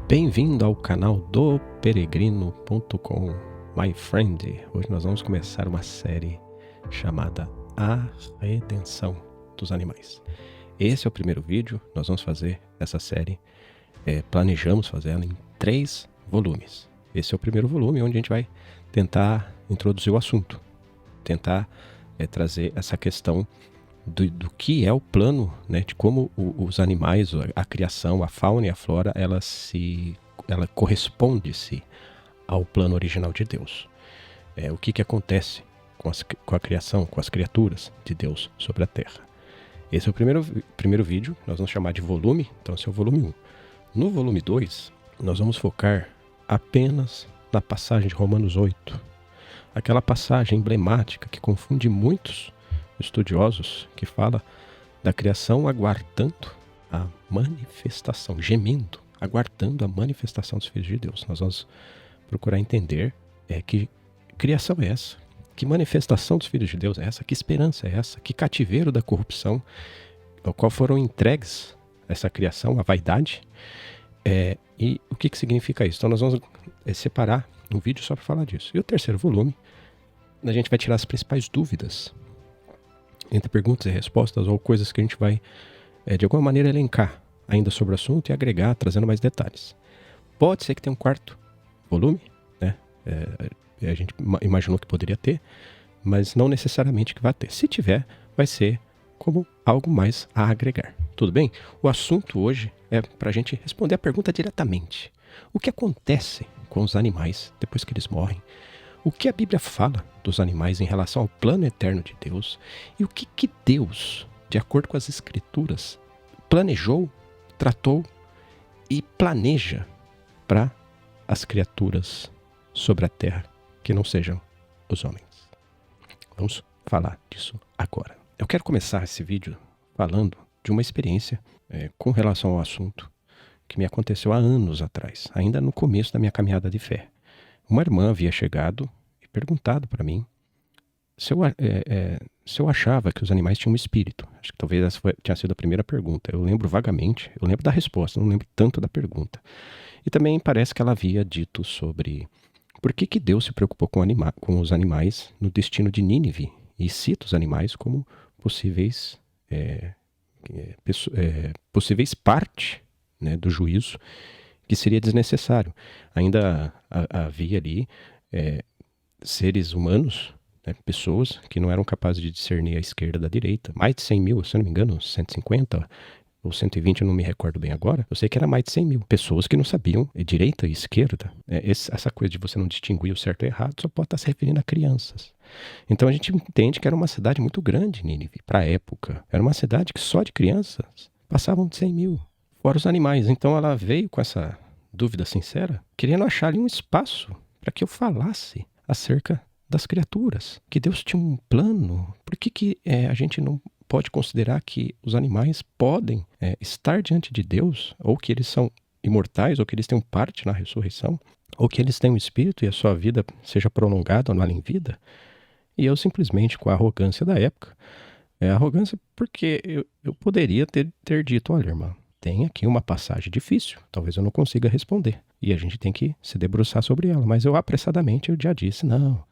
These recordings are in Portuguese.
Bem-vindo ao canal do Peregrino.com, my friend. Hoje nós vamos começar uma série chamada A Redenção dos Animais. Esse é o primeiro vídeo, nós vamos fazer essa série, planejamos fazer ela em 3 volumes. Esse é o primeiro volume onde a gente vai tentar introduzir o assunto, tentar trazer essa questão do que é o plano, né, de como os animais, a criação, a fauna e a flora, ela corresponde-se ao plano original de Deus. O que acontece com a criação, com as criaturas de Deus sobre a Terra. Esse é o primeiro vídeo, nós vamos chamar de volume, então esse é o volume 1. No volume 2, nós vamos focar apenas na passagem de Romanos 8, aquela passagem emblemática que confunde muitos estudiosos, que fala da criação aguardando a manifestação, gemendo, aguardando a manifestação dos filhos de Deus. Nós vamos procurar entender que criação é essa, que manifestação dos filhos de Deus é essa, que esperança é essa, que cativeiro da corrupção ao qual foram entregues essa criação, a vaidade, e o que significa isso. Então nós vamos separar um vídeo só para falar disso. E o terceiro volume, a gente vai tirar as principais dúvidas entre perguntas e respostas, ou coisas que a gente vai, de alguma maneira, elencar ainda sobre o assunto e agregar, trazendo mais detalhes. Pode ser que tenha um quarto volume, né? A gente imaginou que poderia ter, mas não necessariamente que vai ter. Se tiver, vai ser como algo mais a agregar. Tudo bem? O assunto hoje é para a gente responder a pergunta diretamente. O que acontece com os animais depois que eles morrem? O que a Bíblia fala dos animais em relação ao plano eterno de Deus? E o que Deus, de acordo com as Escrituras, planejou, tratou e planeja para as criaturas sobre a terra que não sejam os homens? Vamos falar disso agora. Eu quero começar esse vídeo falando de uma experiência com relação ao assunto que me aconteceu há anos atrás, ainda no começo da minha caminhada de fé. Uma irmã havia chegado e perguntado para mim se eu achava que os animais tinham um espírito. Acho que talvez essa tinha sido a primeira pergunta. Eu lembro vagamente, eu lembro da resposta, não lembro tanto da pergunta. E também parece que ela havia dito sobre por que Deus se preocupou com os animais no destino de Nínive e cita os animais como possíveis parte, né, do juízo, que seria desnecessário. Ainda havia ali seres humanos, né, pessoas que não eram capazes de discernir a esquerda da direita. Mais de 100 mil, se eu não me engano, 150 ou 120, eu não me recordo bem agora. Eu sei que era mais de 100 mil. Pessoas que não sabiam direita e esquerda. Essa coisa de você não distinguir o certo e o errado só pode estar se referindo a crianças. Então a gente entende que era uma cidade muito grande, Nínive, para a época. Era uma cidade que só de crianças passavam de 100 mil. Fora os animais. Então ela veio com essa dúvida sincera, querendo achar ali um espaço para que eu falasse acerca das criaturas, que Deus tinha um plano. Por que a gente não pode considerar que os animais podem estar diante de Deus, ou que eles são imortais, ou que eles têm parte na ressurreição, ou que eles têm um espírito e a sua vida seja prolongada ou em vida? E eu simplesmente, com a arrogância da época, arrogância porque eu poderia ter dito, olha, irmã, tem aqui uma passagem difícil, talvez eu não consiga responder, e a gente tem que se debruçar sobre ela. Mas eu apressadamente eu já disse, não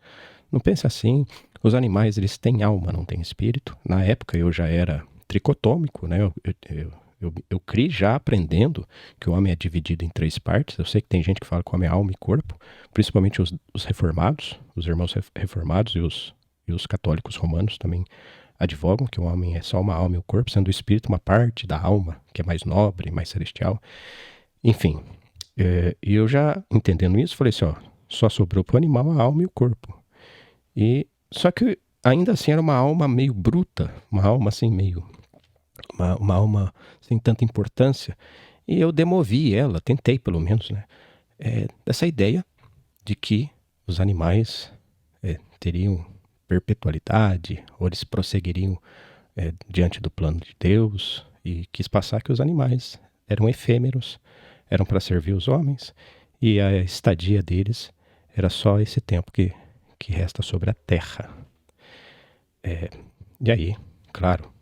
pense assim, os animais eles têm alma, não têm espírito. Na época eu já era tricotômico, né? Eu criei já aprendendo que o homem é dividido em 3 partes. Eu sei que tem gente que fala que o homem é alma e corpo, principalmente os reformados, os irmãos reformados e os católicos romanos também advogam que o homem é só uma alma e o corpo, sendo o espírito uma parte da alma, que é mais nobre, mais celestial. Enfim, e eu já entendendo isso, falei assim, só sobrou para o animal a alma e o corpo. Só que ainda assim era uma alma meio bruta, uma alma assim meio... Uma alma sem tanta importância. E eu demovi ela, tentei pelo menos, né, dessa ideia de que os animais teriam perpetualidade, ou eles prosseguiriam diante do plano de Deus, e quis passar que os animais eram efêmeros, eram para servir os homens, e a estadia deles era só esse tempo que resta sobre a terra. E aí, claro,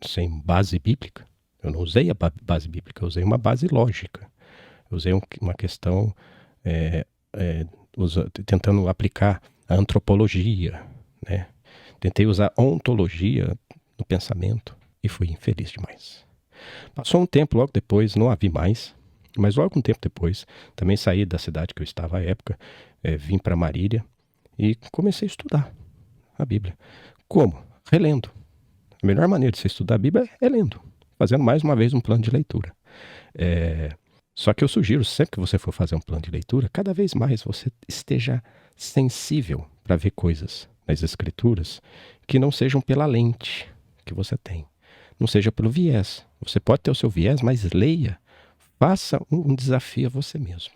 sem base bíblica, eu não usei a base bíblica, eu usei uma base lógica. usei uma questão tentando aplicar a antropologia, né? Tentei usar ontologia no pensamento e fui infeliz demais. Passou um tempo, logo depois, não a vi mais, mas logo um tempo depois, também saí da cidade que eu estava à época, vim para Marília e comecei a estudar a Bíblia. Como? Relendo. A melhor maneira de você estudar a Bíblia é lendo, fazendo mais uma vez um plano de leitura. Só que eu sugiro, sempre que você for fazer um plano de leitura, cada vez mais você esteja sensível para ver coisas nas Escrituras que não sejam pela lente que você tem, não seja pelo viés. Você pode ter o seu viés, mas leia, faça um desafio a você mesmo.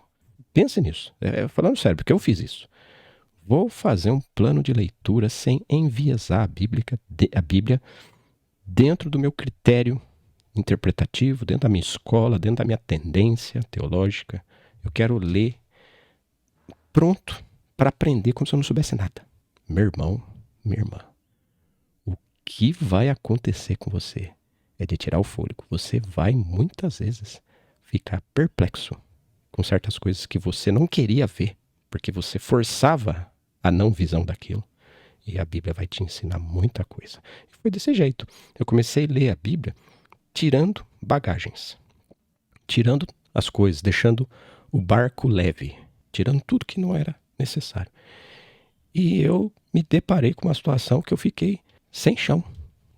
Pense nisso, falando sério, porque eu fiz isso. Vou fazer um plano de leitura sem enviesar a Bíblia dentro do meu critério interpretativo, dentro da minha escola, dentro da minha tendência teológica. Eu quero ler pronto para aprender como se eu não soubesse nada. Meu irmão, minha irmã, o que vai acontecer com você é de tirar o fôlego. Você vai, muitas vezes, ficar perplexo com certas coisas que você não queria ver, porque você forçava a não visão daquilo. E a Bíblia vai te ensinar muita coisa. E foi desse jeito. Eu comecei a ler a Bíblia tirando bagagens, tirando as coisas, deixando o barco leve, tirando tudo que não era necessário. E eu me deparei com uma situação que eu fiquei sem chão.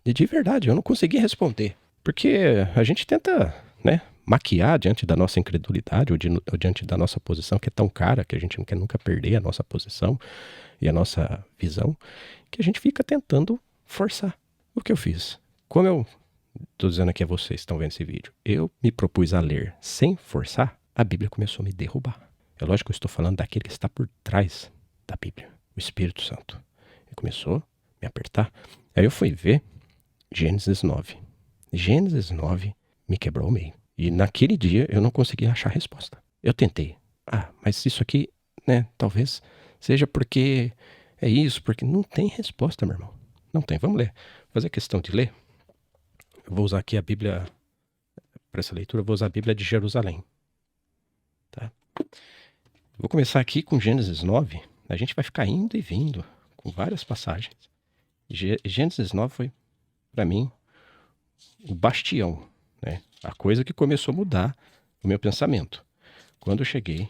E de verdade, eu não consegui responder. Porque a gente tenta, né, maquiar diante da nossa incredulidade ou diante da nossa posição, que é tão cara, que a gente não quer nunca perder a nossa posição e a nossa visão, que a gente fica tentando forçar. O que eu fiz? Como eu estou dizendo aqui a vocês que estão vendo esse vídeo, eu me propus a ler sem forçar, a Bíblia começou a me derrubar. É lógico que eu estou falando daquele que está por trás da Bíblia, o Espírito Santo. Ele começou a me apertar. Aí eu fui ver Gênesis 9. Gênesis 9 me quebrou ao meio. E naquele dia eu não consegui achar a resposta. Eu tentei. Mas isso aqui, né, talvez seja porque é isso, porque não tem resposta, meu irmão. Não tem. Vamos ler. Vou fazer questão de ler. Eu vou usar aqui a Bíblia, para essa leitura, eu vou usar a Bíblia de Jerusalém. Tá? Vou começar aqui com Gênesis 9. A gente vai ficar indo e vindo com várias passagens. Gênesis 9 foi, para mim, o bastião, né? A coisa que começou a mudar o meu pensamento. Quando eu cheguei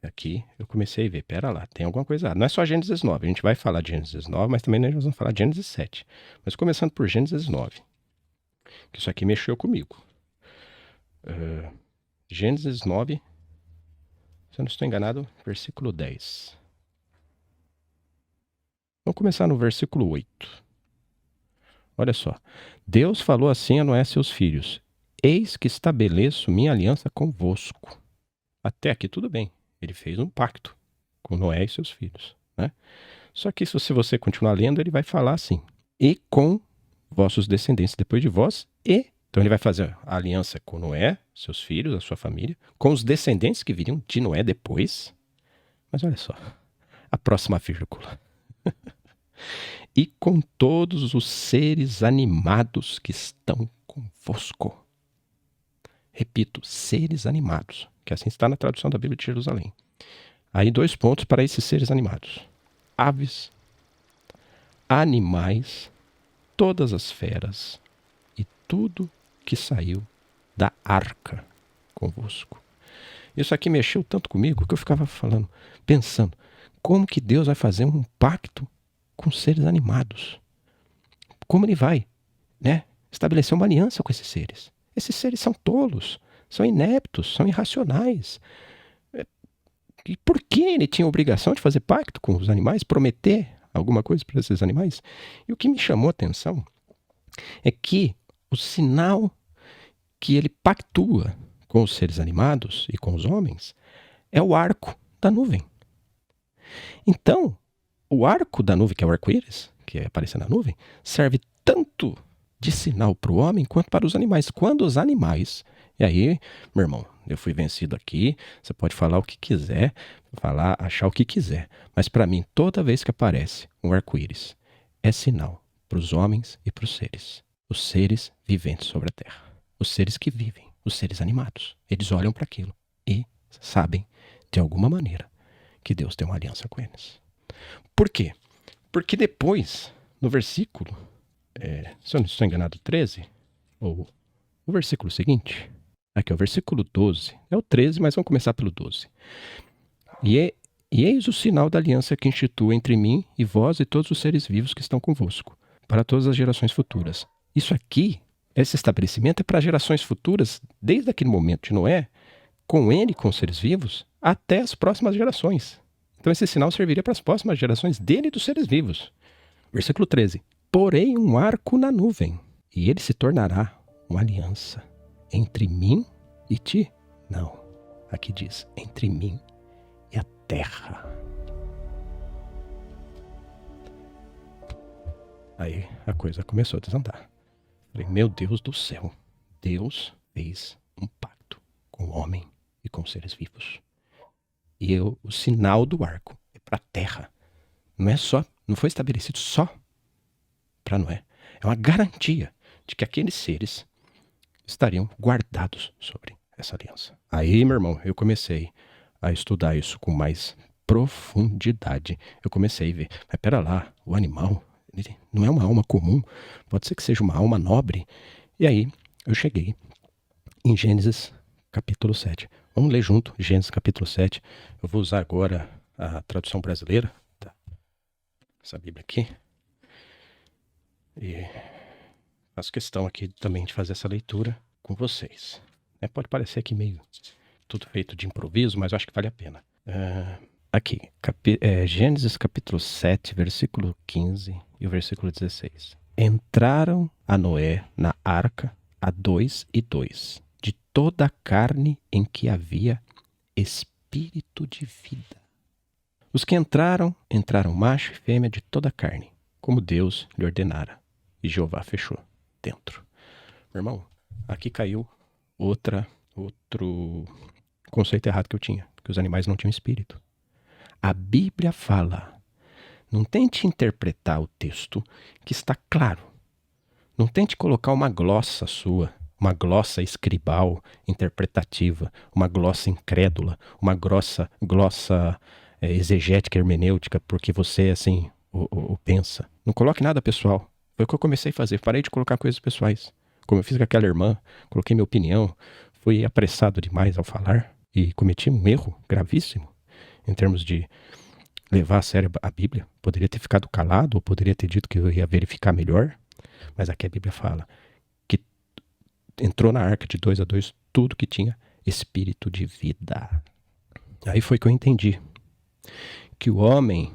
aqui, eu comecei a ver, pera lá, tem alguma coisa. Não é só Gênesis 9, a gente vai falar de Gênesis 9, mas também nós vamos falar de Gênesis 7. Mas começando por Gênesis 9, que isso aqui mexeu comigo. Gênesis 9, se eu não estou enganado, versículo 10. Vamos começar no versículo 8. Olha só. Deus falou assim a Noé e seus filhos: eis que estabeleço minha aliança convosco. Até aqui tudo bem. Ele fez um pacto com Noé e seus filhos, né? Só que se você continuar lendo, ele vai falar assim: e com vossos descendentes depois de vós, e... Então ele vai fazer a aliança com Noé, seus filhos, a sua família, com os descendentes que viriam de Noé depois. Mas olha só, a próxima vírgula. E com todos os seres animados que estão convosco. Repito, seres animados, que assim está na tradução da Bíblia de Jerusalém. Aí 2 pontos para esses seres animados: aves, animais, todas as feras e tudo que saiu da arca convosco. Isso aqui mexeu tanto comigo que eu ficava pensando, como que Deus vai fazer um pacto com seres animados? Como ele vai, né, estabelecer uma aliança com esses seres? Esses seres são tolos, são ineptos, são irracionais. E por que ele tinha a obrigação de fazer pacto com os animais, prometer alguma coisa para esses animais? E o que me chamou a atenção é que o sinal que ele pactua com os seres animados e com os homens é o arco da nuvem. Então, o arco da nuvem, que é o arco-íris, que aparece na nuvem, serve tanto de sinal para o homem quanto para os animais. Quando os animais... E aí, meu irmão, eu fui vencido aqui, você pode falar o que quiser, achar o que quiser. Mas para mim, toda vez que aparece um arco-íris, é sinal para os homens e para os seres viventes sobre a terra. Os seres que vivem, os seres animados. Eles olham para aquilo e sabem, de alguma maneira, que Deus tem uma aliança com eles. Por quê? Porque depois, no versículo, se eu não estou enganado, 13, ou o versículo seguinte, aqui é o versículo 12, é o 13, mas vamos começar pelo 12. E eis o sinal da aliança que instituo entre mim e vós e todos os seres vivos que estão convosco, para todas as gerações futuras. Isso aqui, esse estabelecimento é para gerações futuras, desde aquele momento de Noé, com ele, com os seres vivos, até as próximas gerações. Então esse sinal serviria para as próximas gerações dele e dos seres vivos. Versículo 13. Porém um arco na nuvem, e ele se tornará uma aliança entre mim e ti. Não, aqui diz, entre mim e a terra. Aí a coisa começou a desandar. Falei, meu Deus do céu, Deus fez um pacto com o homem e com os seres vivos. E o sinal do arco é para a terra. Não foi estabelecido só para Noé. É uma garantia de que aqueles seres estariam guardados sobre essa aliança. Aí, meu irmão, eu comecei a estudar isso com mais profundidade. Eu comecei a ver, mas pera lá, o animal, ele não é uma alma comum, pode ser que seja uma alma nobre. E aí, eu cheguei em Gênesis capítulo 7. Vamos ler junto, Gênesis capítulo 7. Eu vou usar agora a tradução brasileira, tá? Essa Bíblia aqui. E faço questão aqui também de fazer essa leitura com vocês. Pode parecer aqui meio tudo feito de improviso, mas eu acho que vale a pena. Aqui, Gênesis capítulo 7, versículo 15 e o versículo 16. Entraram a Noé na arca a 2 e 2, de toda a carne em que havia espírito de vida. Os que entraram macho e fêmea de toda a carne, como Deus lhe ordenara. E Jeová fechou dentro. Meu irmão, aqui caiu outro conceito errado que eu tinha, que os animais não tinham espírito. A Bíblia fala, não tente interpretar o texto que está claro. Não tente colocar uma glossa sua, uma glossa escribal interpretativa, uma glossa incrédula, uma glossa exegética, hermenêutica, porque você assim o pensa. Não coloque nada pessoal. Foi o que eu comecei a fazer. Parei de colocar coisas pessoais. Como eu fiz com aquela irmã, coloquei minha opinião, fui apressado demais ao falar e cometi um erro gravíssimo em termos de levar a sério a Bíblia. Poderia ter ficado calado ou poderia ter dito que eu ia verificar melhor, mas aqui a Bíblia fala que entrou na arca de 2 a 2 tudo que tinha espírito de vida. Aí foi que eu entendi que o homem,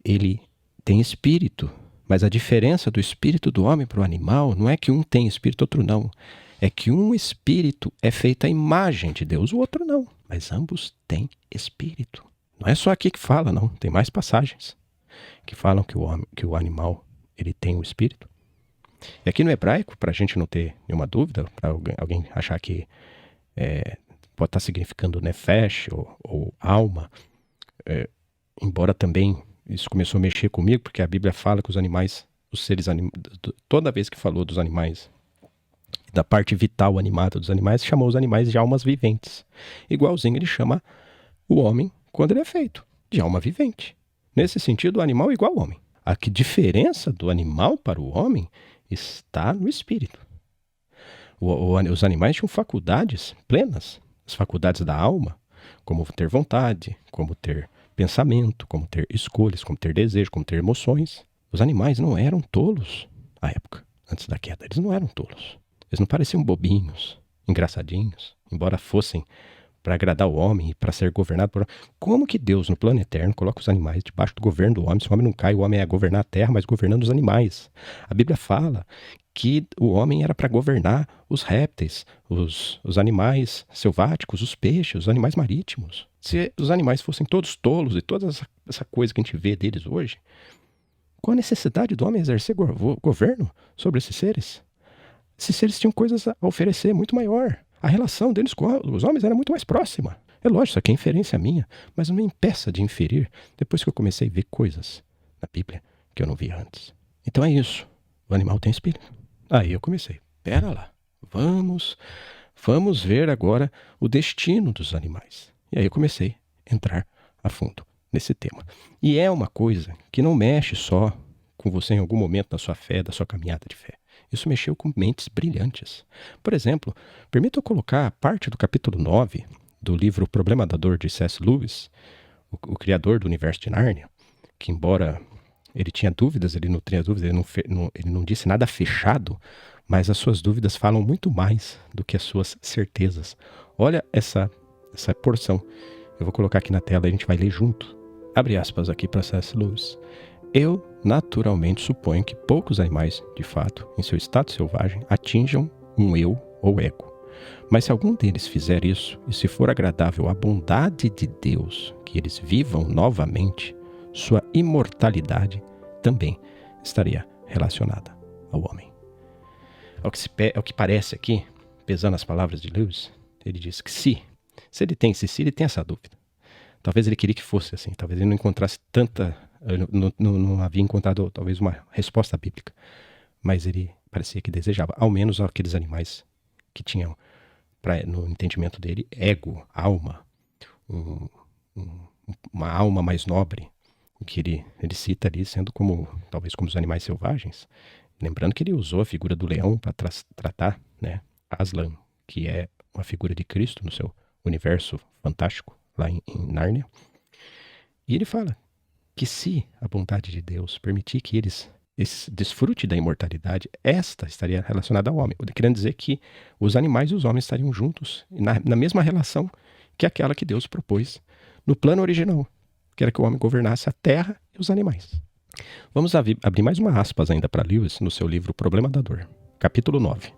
ele tem espírito, mas a diferença do espírito do homem para o animal não é que um tem espírito, outro não. É que um espírito é feito à imagem de Deus, o outro não. Mas ambos têm espírito. Não é só aqui que fala, não. Tem mais passagens que falam que o animal ele tem o espírito. E aqui no hebraico, para a gente não ter nenhuma dúvida, para alguém achar que pode estar significando nefesh ou alma, embora também isso começou a mexer comigo, porque a Bíblia fala que os animais, toda vez que falou dos animais, da parte vital animada dos animais, chamou os animais de almas viventes. Igualzinho ele chama o homem quando ele é feito de alma vivente. Nesse sentido, o animal é igual ao homem. A que diferença do animal para o homem está no espírito. Os animais tinham faculdades plenas, as faculdades da alma, como ter vontade, como ter pensamento, como ter escolhas, como ter desejo, como ter emoções. Os animais não eram tolos à época, antes da queda. Eles não eram tolos. Eles não pareciam bobinhos, engraçadinhos, embora fossem para agradar o homem e para ser governado por... Como que Deus, no plano eterno, coloca os animais debaixo do governo do homem? Se o homem não cai, o homem é governar a terra, mas governando os animais. A Bíblia fala que o homem era para governar os répteis, os animais selváticos, os peixes, os animais marítimos. Se os animais fossem todos tolos e toda essa coisa que a gente vê deles hoje, qual a necessidade do homem exercer governo sobre esses seres? Esses seres tinham coisas a oferecer muito maior. A relação deles com os homens era muito mais próxima. É lógico, isso aqui é inferência minha, mas não me impeça de inferir depois que eu comecei a ver coisas na Bíblia que eu não via antes. Então é isso. O animal tem espírito. Aí eu comecei. Pera lá. Vamos ver agora o destino dos animais. E aí eu comecei a entrar a fundo nesse tema. E é uma coisa que não mexe só com você em algum momento da sua fé, da sua caminhada de fé. Isso mexeu com mentes brilhantes. Por exemplo, permita eu colocar parte do capítulo 9 do livro O Problema da Dor de C.S. Lewis, o criador do universo de Nárnia, que embora ele tinha dúvidas, ele não tinha dúvidas, ele não disse nada fechado, mas as suas dúvidas falam muito mais do que as suas certezas. Olha essa porção. Eu vou colocar aqui na tela e a gente vai ler junto. Abre aspas aqui para C.S. Lewis. Eu, naturalmente, suponho que poucos animais, de fato, em seu estado selvagem, atinjam um eu ou ego. Mas se algum deles fizer isso, e se for agradável à bondade de Deus que eles vivam novamente, sua imortalidade também estaria relacionada ao homem. Ao que parece aqui, pesando as palavras de Lewis, ele diz que se ele tem essa dúvida, talvez ele queria que fosse assim, talvez ele não encontrasse não havia encontrado talvez uma resposta bíblica, mas ele parecia que desejava, ao menos aqueles animais que tinham, no entendimento dele, ego, alma, uma alma mais nobre, que ele cita ali sendo talvez como os animais selvagens, lembrando que ele usou a figura do leão para tratar, né, Aslan, que é uma figura de Cristo no seu universo fantástico, lá em Nárnia. E ele fala que se a bondade de Deus permitir que eles desfrute da imortalidade, esta estaria relacionada ao homem. Querendo dizer que os animais e os homens estariam juntos, na mesma relação que aquela que Deus propôs no plano original, que era que o homem governasse a terra e os animais. Vamos abrir mais uma aspas ainda para Lewis no seu livro O Problema da Dor, capítulo 9.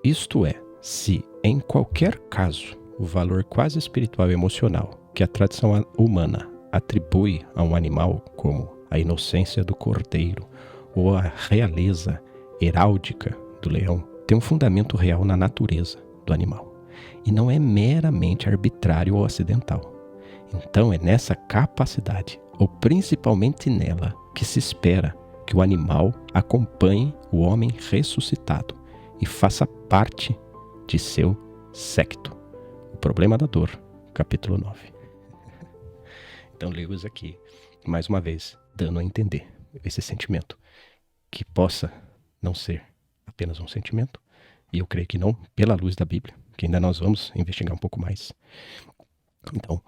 Isto é, se em qualquer caso o valor quase espiritual e emocional que a tradição humana atribui a um animal, como a inocência do cordeiro ou a realeza heráldica do leão, tem um fundamento real na natureza do animal e não é meramente arbitrário ou acidental. Então é nessa capacidade, ou principalmente nela, que se espera que o animal acompanhe o homem ressuscitado e faça parte de seu séquito. O Problema da Dor, capítulo 9. Então Lewis aqui, mais uma vez, dando a entender esse sentimento, que possa não ser apenas um sentimento, e eu creio que não, pela luz da Bíblia, que ainda nós vamos investigar um pouco mais. Então,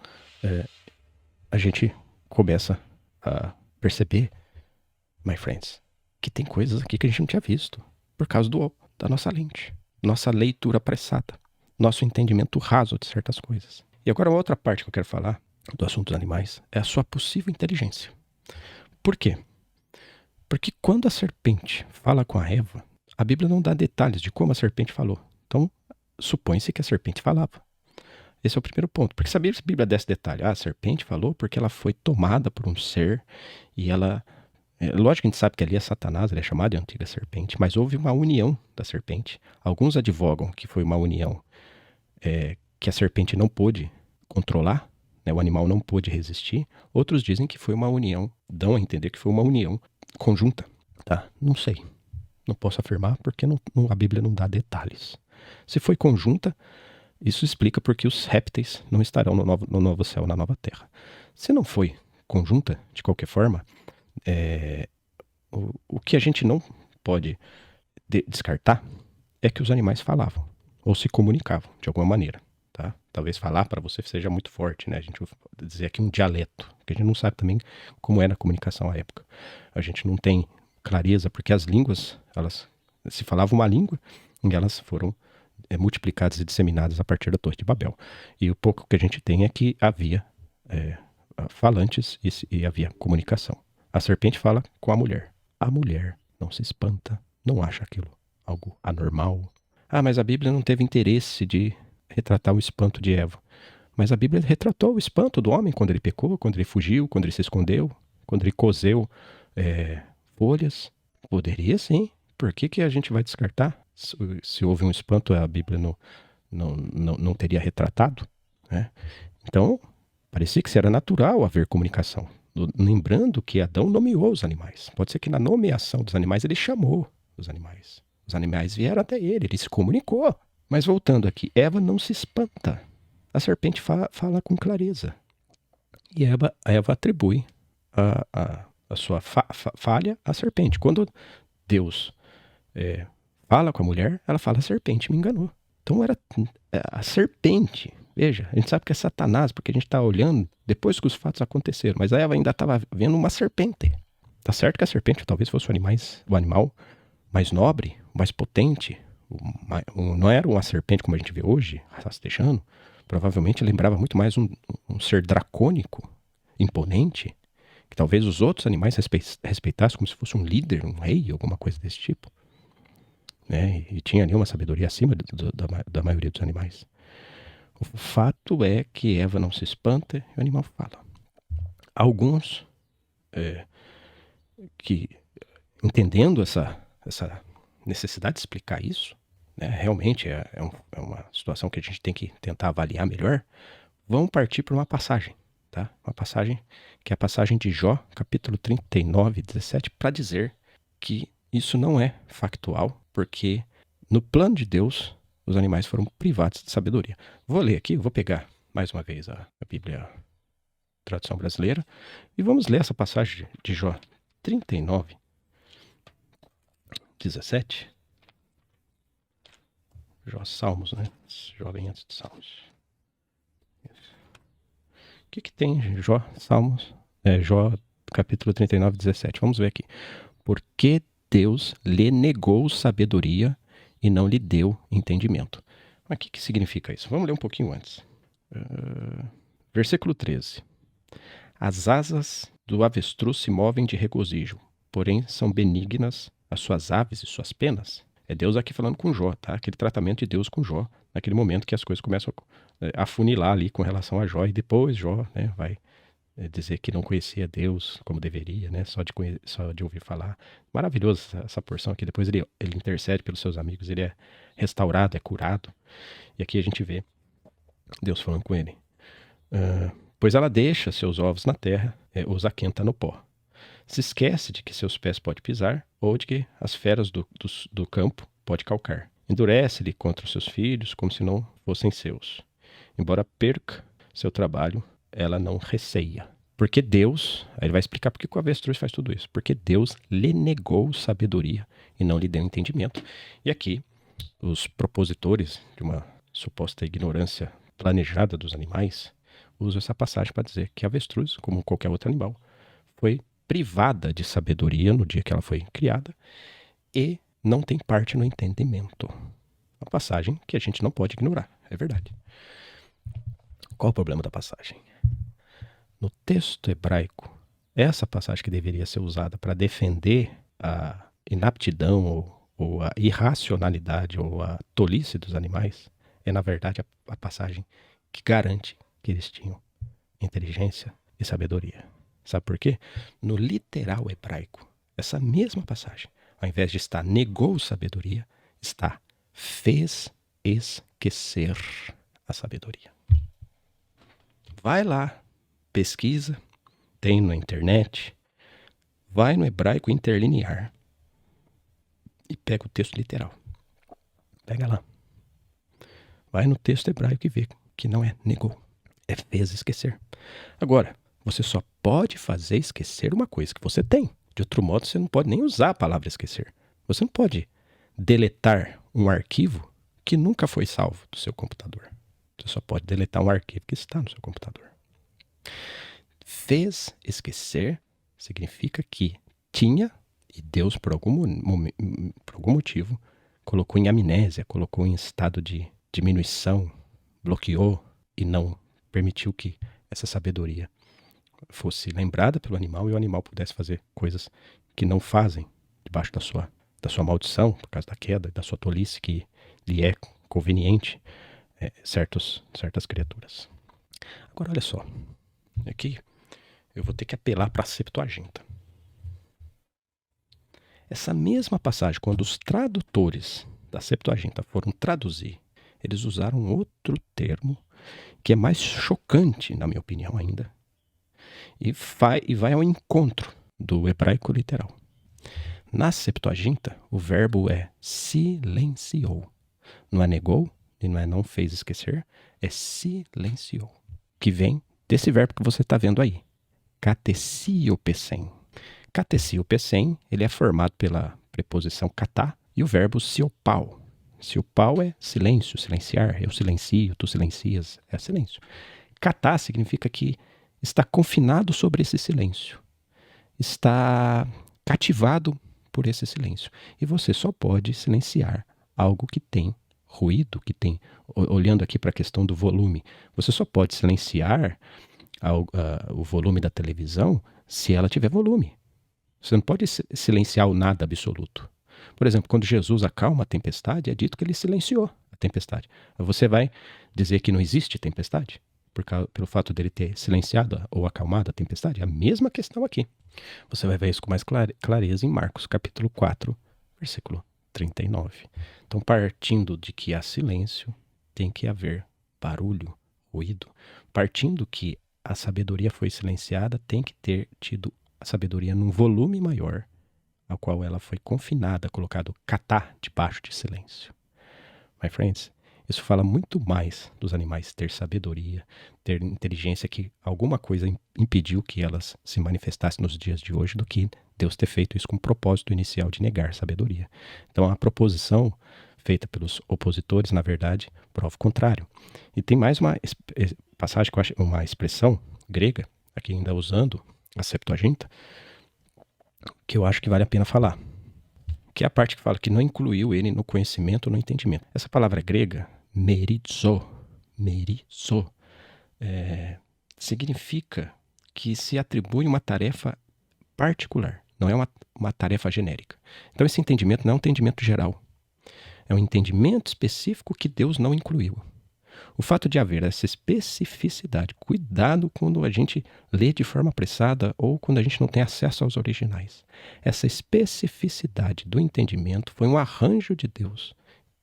a gente começa a perceber, my friends, que tem coisas aqui que a gente não tinha visto, por causa da nossa lente, nossa leitura apressada, nosso entendimento raso de certas coisas. E agora, uma outra parte que eu quero falar do assunto dos animais é a sua possível inteligência. Por quê? Porque quando a serpente fala com a Eva, a Bíblia não dá detalhes de como a serpente falou. Então, supõe-se que a serpente falava. Esse é o primeiro ponto. Porque se a Bíblia desse detalhe, a serpente falou porque ela foi tomada por um ser e ela... lógico que a gente sabe que ali é Satanás, ele é chamado de antiga serpente, mas houve uma união da serpente. Alguns advogam que foi uma união que a serpente não pôde controlar, né, o animal não pôde resistir. Outros dizem que foi uma união, dão a entender que foi uma união conjunta. Tá? Não sei. Não posso afirmar porque a Bíblia não dá detalhes. Se foi conjunta, isso explica porque os répteis não estarão no novo céu, na nova terra. Se não foi conjunta, de qualquer forma, o que a gente não pode descartar é que os animais falavam ou se comunicavam de alguma maneira. Tá? Talvez falar para você seja muito forte, né? A gente vai dizer aqui um dialeto, que a gente não sabe também como era a comunicação à época. A gente não tem clareza, porque as línguas, elas se falava uma língua e elas foram multiplicadas e disseminadas a partir da Torre de Babel. E o pouco que a gente tem é que havia falantes e havia comunicação. A serpente fala com a mulher. A mulher não se espanta, não acha aquilo algo anormal. Ah, mas a Bíblia não teve interesse de retratar o espanto de Eva. Mas a Bíblia retratou o espanto do homem quando ele pecou, quando ele fugiu, quando ele se escondeu, quando ele coseu folhas. Poderia sim. Por que a gente vai descartar? Se houve um espanto, a Bíblia não teria retratado, né? Então, parecia que era natural haver comunicação. Lembrando que Adão nomeou os animais. Pode ser que na nomeação dos animais ele chamou os animais. Os animais vieram até ele se comunicou. Mas voltando aqui, Eva não se espanta. a serpente fala com clareza. E Eva atribui a sua falha à serpente. Quando Deus fala com a mulher, ela fala: a serpente me enganou. Então era a serpente. Veja, a gente sabe que é Satanás, porque a gente está olhando depois que os fatos aconteceram. Mas a Eva ainda estava vendo uma serpente. Tá certo que a serpente talvez fosse o animal mais nobre, mais potente. Não era uma serpente como a gente vê hoje, rastejando. Provavelmente lembrava muito mais um ser dracônico, imponente, que talvez os outros animais respeitassem como se fosse um líder, um rei, alguma coisa desse tipo. Né? E tinha ali uma sabedoria acima da maioria dos animais. O fato é que Eva não se espanta e o animal fala. Alguns que, entendendo essa necessidade de explicar isso, né, realmente é uma situação que a gente tem que tentar avaliar melhor, vão partir para uma passagem. Tá? Uma passagem que é a passagem de Jó, capítulo 39, 17, para dizer que isso não é factual, porque no plano de Deus, os animais foram privados de sabedoria. Vou ler aqui, vou pegar mais uma vez a Bíblia, tradução brasileira, e vamos ler essa passagem de Jó 39, 17. Jó, Salmos, né? Jó vem antes de Salmos. O que tem Jó, Salmos? Jó, capítulo 39, 17. Vamos ver aqui. Porque Deus lhe negou sabedoria e não lhe deu entendimento. Mas o que significa isso? Vamos ler um pouquinho antes. Versículo 13. As asas do avestruz se movem de regozijo, porém são benignas as suas aves e suas penas. É Deus aqui falando com Jó, tá? Aquele tratamento de Deus com Jó, naquele momento que as coisas começam a afunilar ali com relação a Jó, e depois Jó, né, vai dizer que não conhecia Deus como deveria, né? Só de ouvir falar. Maravilhoso essa porção aqui. Depois ele intercede pelos seus amigos, ele é restaurado, é curado. E aqui a gente vê Deus falando com ele. Pois ela deixa seus ovos na terra, os aquenta no pó. Se esquece de que seus pés pode pisar, ou de que as feras do campo pode calcar. Endurece-lhe contra os seus filhos, como se não fossem seus. Embora perca seu trabalho, ela não receia. Porque Deus, aí ele vai explicar por que o avestruz faz tudo isso. Porque Deus lhe negou sabedoria e não lhe deu entendimento. E aqui, os propositores de uma suposta ignorância planejada dos animais usam essa passagem para dizer que a avestruz, como qualquer outro animal, foi privada de sabedoria no dia que ela foi criada e não tem parte no entendimento. Uma passagem que a gente não pode ignorar, é verdade. Qual o problema da passagem? No texto hebraico, essa passagem que deveria ser usada para defender a inaptidão ou a irracionalidade ou a tolice dos animais é, na verdade, a passagem que garante que eles tinham inteligência e sabedoria. Sabe por quê? No literal hebraico, essa mesma passagem, ao invés de estar negou sabedoria, está fez esquecer a sabedoria. Vai lá, pesquisa, tem na internet, vai no hebraico interlinear e pega o texto literal. Pega lá. Vai no texto hebraico e vê que não é negou, é fez esquecer. Agora, você só pode fazer esquecer uma coisa que você tem. De outro modo, você não pode nem usar a palavra esquecer. Você não pode deletar um arquivo que nunca foi salvo do seu computador. Você só pode deletar um arquivo que está no seu computador. Fez esquecer significa que tinha e Deus, por algum motivo, colocou em amnésia, colocou em estado de diminuição, bloqueou e não permitiu que essa sabedoria fosse lembrada pelo animal e o animal pudesse fazer coisas que não fazem debaixo da sua maldição, por causa da queda, da sua tolice que lhe é conveniente certas criaturas. Agora, olha só. Aqui eu vou ter que apelar para a Septuaginta. Essa mesma passagem, quando os tradutores da Septuaginta foram traduzir, eles usaram outro termo que é mais chocante, na minha opinião ainda, e vai ao encontro do hebraico literal. Na Septuaginta, o verbo é silenciou. Não é negou e não é não fez esquecer, É silenciou. Que vem desse verbo que você está vendo aí. Katesiopesen. Katesiopesen, ele é formado pela preposição katá e o verbo siopau. Siopau é silêncio, silenciar. Eu silencio, tu silencias. É silêncio. Katá significa que está confinado sobre esse silêncio. Está cativado por esse silêncio. E você só pode silenciar algo que tem ruído, que tem, olhando aqui para a questão do volume, você só pode silenciar o volume da televisão se ela tiver volume. Você não pode silenciar o nada absoluto. Por exemplo, quando Jesus acalma a tempestade, é dito que ele silenciou a tempestade. Você vai dizer que não existe tempestade? Pelo fato dele ter silenciado ou acalmado a tempestade? É a mesma questão aqui. Você vai ver isso com mais clareza em Marcos, capítulo 4, versículo 39. Então, partindo de que há silêncio, tem que haver barulho, ruído. Partindo que a sabedoria foi silenciada, tem que ter tido a sabedoria num volume maior, ao qual ela foi confinada, colocado katá debaixo de silêncio. My friends, isso fala muito mais dos animais ter sabedoria, ter inteligência, que alguma coisa impediu que elas se manifestassem nos dias de hoje, do que Deus ter feito isso com o propósito inicial de negar sabedoria. Então a proposição feita pelos opositores, na verdade, prova o contrário. E tem mais uma passagem, que eu acho, uma expressão grega, aqui ainda usando a Septuaginta, que eu acho que vale a pena falar. Que é a parte que fala que não incluiu ele no conhecimento ou no entendimento. Essa palavra grega, merizo, significa que se atribui uma tarefa particular, não é uma tarefa genérica. Então esse entendimento não é um entendimento geral, é um entendimento específico que Deus não incluiu. O fato de haver essa especificidade, cuidado quando a gente lê de forma apressada ou quando a gente não tem acesso aos originais. Essa especificidade do entendimento foi um arranjo de Deus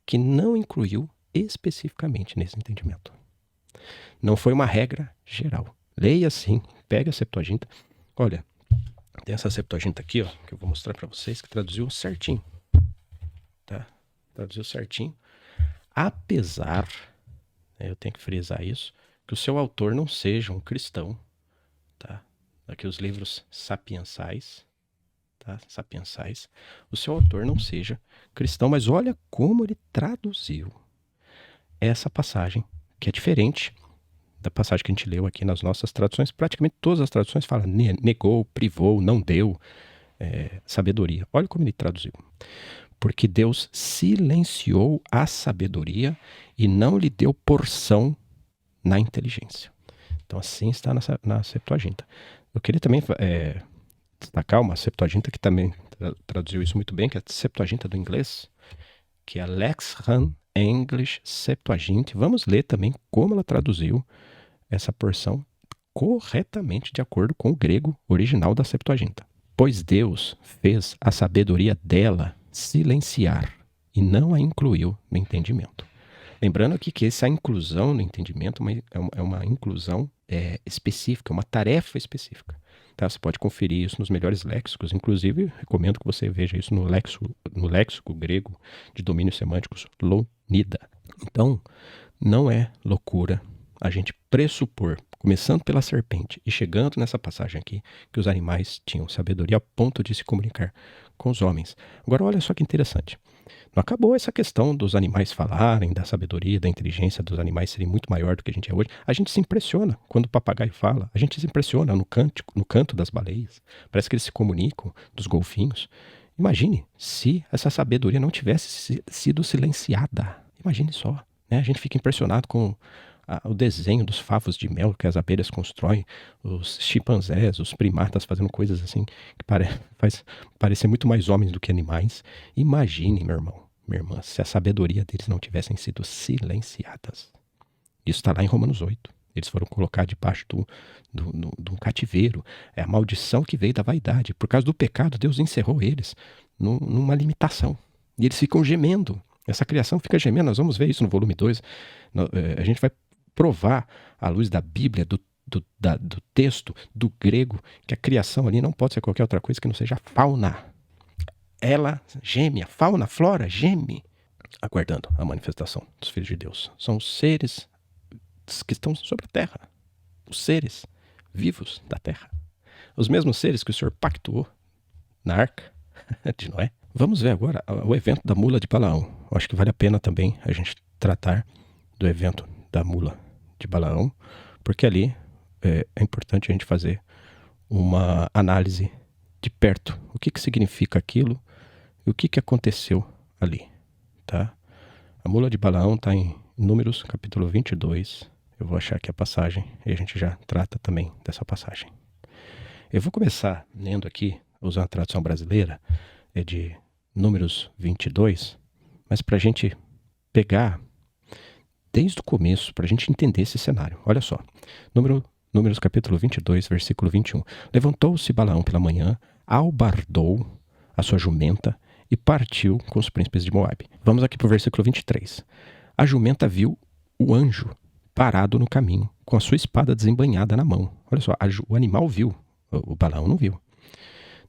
que não incluiu especificamente nesse entendimento. Não foi uma regra geral. Leia assim, pega a Septuaginta. Olha, tem essa Septuaginta aqui, ó, que eu vou mostrar para vocês, que traduziu certinho. Tá? Traduziu certinho. Apesar, eu tenho que frisar isso, que o seu autor não seja um cristão, tá? Aqui os livros sapiensais, tá? Sapiensais. O seu autor não seja cristão, mas olha como ele traduziu essa passagem, que é diferente da passagem que a gente leu aqui nas nossas traduções. Praticamente todas as traduções falam negou, privou, não deu sabedoria. Olha como ele traduziu. Porque Deus silenciou a sabedoria e não lhe deu porção na inteligência. Então assim está na Septuaginta. Eu queria também destacar uma Septuaginta que também traduziu isso muito bem, que é a Septuaginta do inglês, que é a Lexham English Septuagint. Vamos ler também como ela traduziu essa porção corretamente de acordo com o grego original da Septuaginta. Pois Deus fez a sabedoria dela silenciar e não a incluiu no entendimento. Lembrando aqui que essa inclusão no entendimento é uma inclusão específica, uma tarefa específica. Tá? Você pode conferir isso nos melhores léxicos, inclusive recomendo que você veja isso no léxico grego de domínios semânticos, Lonida. Então, não é loucura a gente pressupor, começando pela serpente e chegando nessa passagem aqui, que os animais tinham sabedoria a ponto de se comunicar com os homens. Agora olha só que interessante. Não acabou essa questão dos animais falarem, da sabedoria, da inteligência dos animais serem muito maior do que a gente é hoje. A gente se impressiona quando o papagaio fala. A gente se impressiona no canto das baleias. Parece que eles se comunicam, dos golfinhos. Imagine se essa sabedoria não tivesse sido silenciada. Imagine só. Né? A gente fica impressionado com o desenho dos favos de mel que as abelhas constroem, os chimpanzés, os primatas fazendo coisas assim que faz parecer muito mais homens do que animais. Imagine, meu irmão, minha irmã, se a sabedoria deles não tivessem sido silenciadas. Isso está lá em Romanos 8. Eles foram colocados debaixo de um cativeiro. É a maldição que veio da vaidade. Por causa do pecado, Deus encerrou eles numa limitação. E eles ficam gemendo. Essa criação fica gemendo. Nós vamos ver isso no volume 2. A gente vai provar, à luz da Bíblia, do texto, do grego, que a criação ali não pode ser qualquer outra coisa que não seja fauna. Ela geme, a fauna, a flora geme, aguardando a manifestação dos filhos de Deus. São os seres que estão sobre a terra, os seres vivos da terra, os mesmos seres que o Senhor pactuou na arca de Noé. Vamos ver agora o evento da mula de Balaão. Eu acho que vale a pena também a gente tratar do evento da mula de Balaão, porque ali é importante a gente fazer uma análise de perto. O que significa aquilo e o que aconteceu ali, tá? A mula de Balaão está em Números, capítulo 22. Eu vou achar aqui a passagem e a gente já trata também dessa passagem. Eu vou começar lendo aqui, usando a tradução brasileira, é de Números 22, mas para a gente pegar desde o começo, para a gente entender esse cenário. Olha só, Números capítulo 22, versículo 21. Levantou-se Balaão pela manhã, albardou a sua jumenta e partiu com os príncipes de Moabe. Vamos aqui para o versículo 23. A jumenta viu o anjo parado no caminho, com a sua espada desembainhada na mão. Olha só, o animal viu, o Balaão não viu.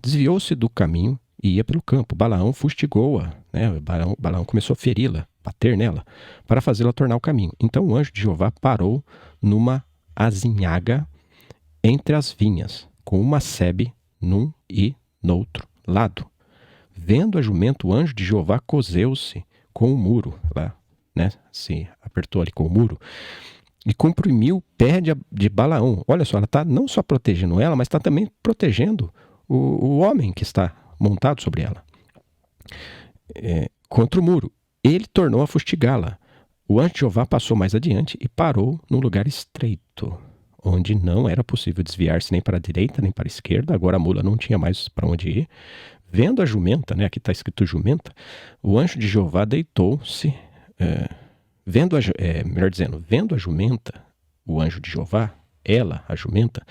Desviou-se do caminho e ia pelo campo. Balaão fustigou-a, né? Balaão começou a feri-la, bater nela, para fazê-la tornar o caminho. Então o anjo de Jeová parou numa azinhaga entre as vinhas, com uma sebe num e noutro lado. Vendo a jumenta, o anjo de Jeová coseu-se com o muro, lá, né? Se apertou ali com o muro, e comprimiu o pé de Balaão. Olha só, ela está não só protegendo ela, mas está também protegendo o homem que está montado sobre ela, contra o muro. Ele tornou a fustigá-la. O anjo de Jeová passou mais adiante e parou num lugar estreito, onde não era possível desviar-se nem para a direita nem para a esquerda. Agora a mula não tinha mais para onde ir. Vendo a jumenta, né, aqui está escrito jumenta, o anjo de Jeová deitou-se, vendo a jumenta, o anjo de Jeová, ela, a jumenta,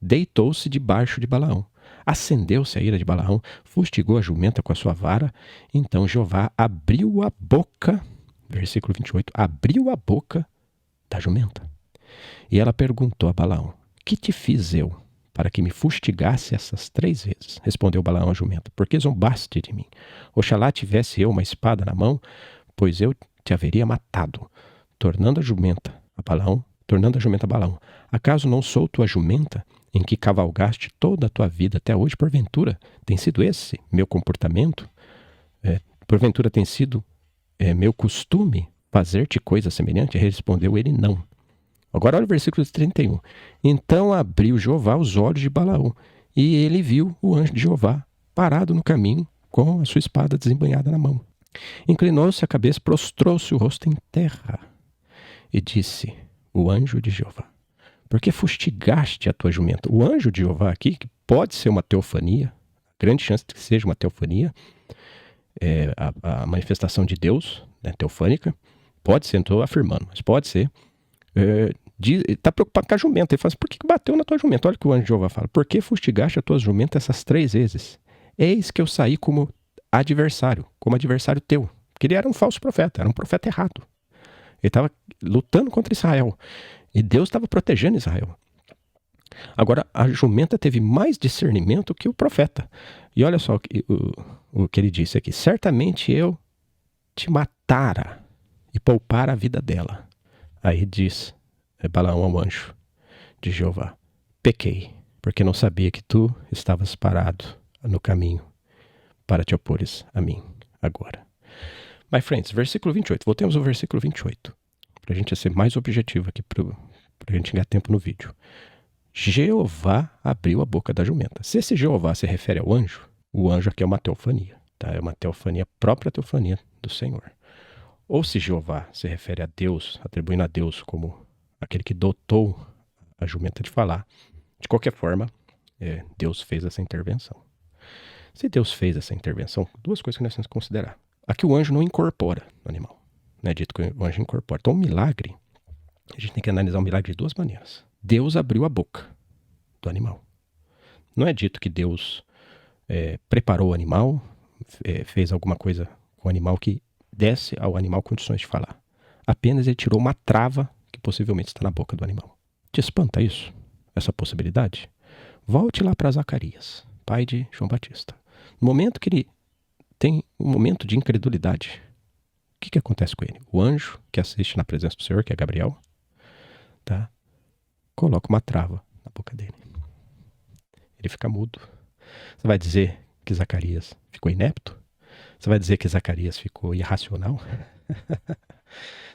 deitou-se debaixo de Balaão. Acendeu-se a ira de Balaão, fustigou a jumenta com a sua vara. Então Jeová abriu a boca, versículo 28, abriu a boca da jumenta. E ela perguntou a Balaão: que te fiz eu, para que me fustigasse essas 3 vezes? Respondeu Balaão à jumenta: porque zombaste de mim? Oxalá tivesse eu uma espada na mão, pois eu te haveria matado. Tornando a jumenta a Balaão: acaso não sou tua jumenta, em que cavalgaste toda a tua vida até hoje? Porventura tem sido esse meu comportamento? Porventura tem sido meu costume fazer-te coisa semelhante? Respondeu ele: não. Agora olha o versículo 31. Então abriu Jeová os olhos de Balaão, e ele viu o anjo de Jeová parado no caminho, com a sua espada desembainhada na mão. Inclinou-se a cabeça, prostrou-se o rosto em terra, e disse o anjo de Jeová: por que fustigaste a tua jumenta? O anjo de Jeová aqui, que pode ser uma teofania, grande chance de que seja uma teofania, a manifestação de Deus, né, teofânica, pode ser, não estou afirmando, mas pode ser. Está preocupado com a jumenta. Ele fala assim: por que bateu na tua jumenta? Olha o que o anjo de Jeová fala: por que fustigaste a tua jumenta essas 3 vezes? Eis que eu saí como adversário teu. Porque ele era um falso profeta, era um profeta errado. Ele estava lutando contra Israel. E Deus estava protegendo Israel. Agora, a jumenta teve mais discernimento que o profeta. E olha só o que ele disse aqui: certamente eu te matara e poupara a vida dela. Aí diz Balaão ao anjo de Jeová: pequei, porque não sabia que tu estavas parado no caminho para te opores a mim agora. My friends, versículo 28. Voltemos ao versículo 28, para a gente ser mais objetivo aqui, para a gente ganhar tempo no vídeo. Jeová abriu a boca da jumenta. Se esse Jeová se refere ao anjo, o anjo aqui é uma teofania, tá? É uma teofania, própria teofania do Senhor. Ou se Jeová se refere a Deus, atribuindo a Deus como aquele que dotou a jumenta de falar, de qualquer forma, Deus fez essa intervenção. Se Deus fez essa intervenção, 2 coisas que nós temos que considerar. Aqui o anjo não incorpora o animal. Não é dito que o anjo incorpora. Então o milagre, a gente tem que analisar o milagre de 2 maneiras. Deus abriu a boca do animal. Não é dito que Deus preparou o animal, fez alguma coisa com o animal que desse ao animal condições de falar. Apenas ele tirou uma trava que possivelmente está na boca do animal. Te espanta isso? Essa possibilidade? Volte lá para Zacarias, pai de João Batista. No momento que ele tem um momento de incredulidade, o que acontece com ele? O anjo que assiste na presença do Senhor, que é Gabriel, tá? Coloca uma trava na boca dele. Ele fica mudo. Você vai dizer que Zacarias ficou inepto? Você vai dizer que Zacarias ficou irracional?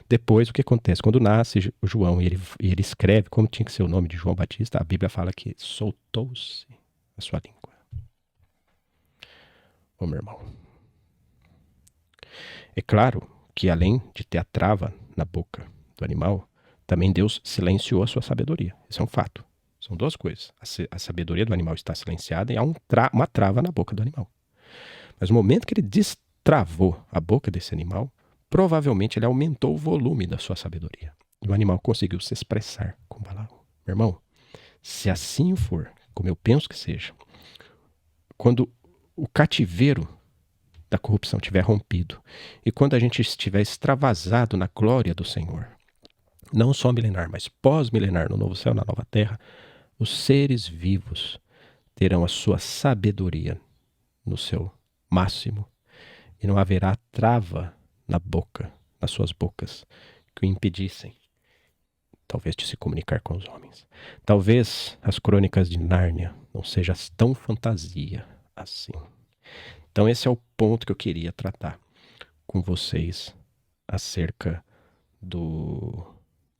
Depois, o que acontece? Quando nasce o João e ele escreve como tinha que ser o nome de João Batista, a Bíblia fala que soltou-se a sua língua. Ô, meu irmão. É claro que além de ter a trava na boca do animal, também Deus silenciou a sua sabedoria. Isso é um fato. São duas coisas. A sabedoria do animal está silenciada e há uma trava na boca do animal. Mas no momento que ele destravou a boca desse animal, provavelmente ele aumentou o volume da sua sabedoria. E o animal conseguiu se expressar com palavras. Meu irmão, se assim for, como eu penso que seja, quando o cativeiro da corrupção tiver rompido e quando a gente estiver extravasado na glória do Senhor, não só milenar, mas pós-milenar, no novo céu, na nova terra, os seres vivos terão a sua sabedoria no seu máximo e não haverá trava na boca, nas suas bocas, que o impedissem, talvez, de se comunicar com os homens. Talvez as crônicas de Nárnia não sejam tão fantasia assim. Então esse é o ponto que eu queria tratar com vocês acerca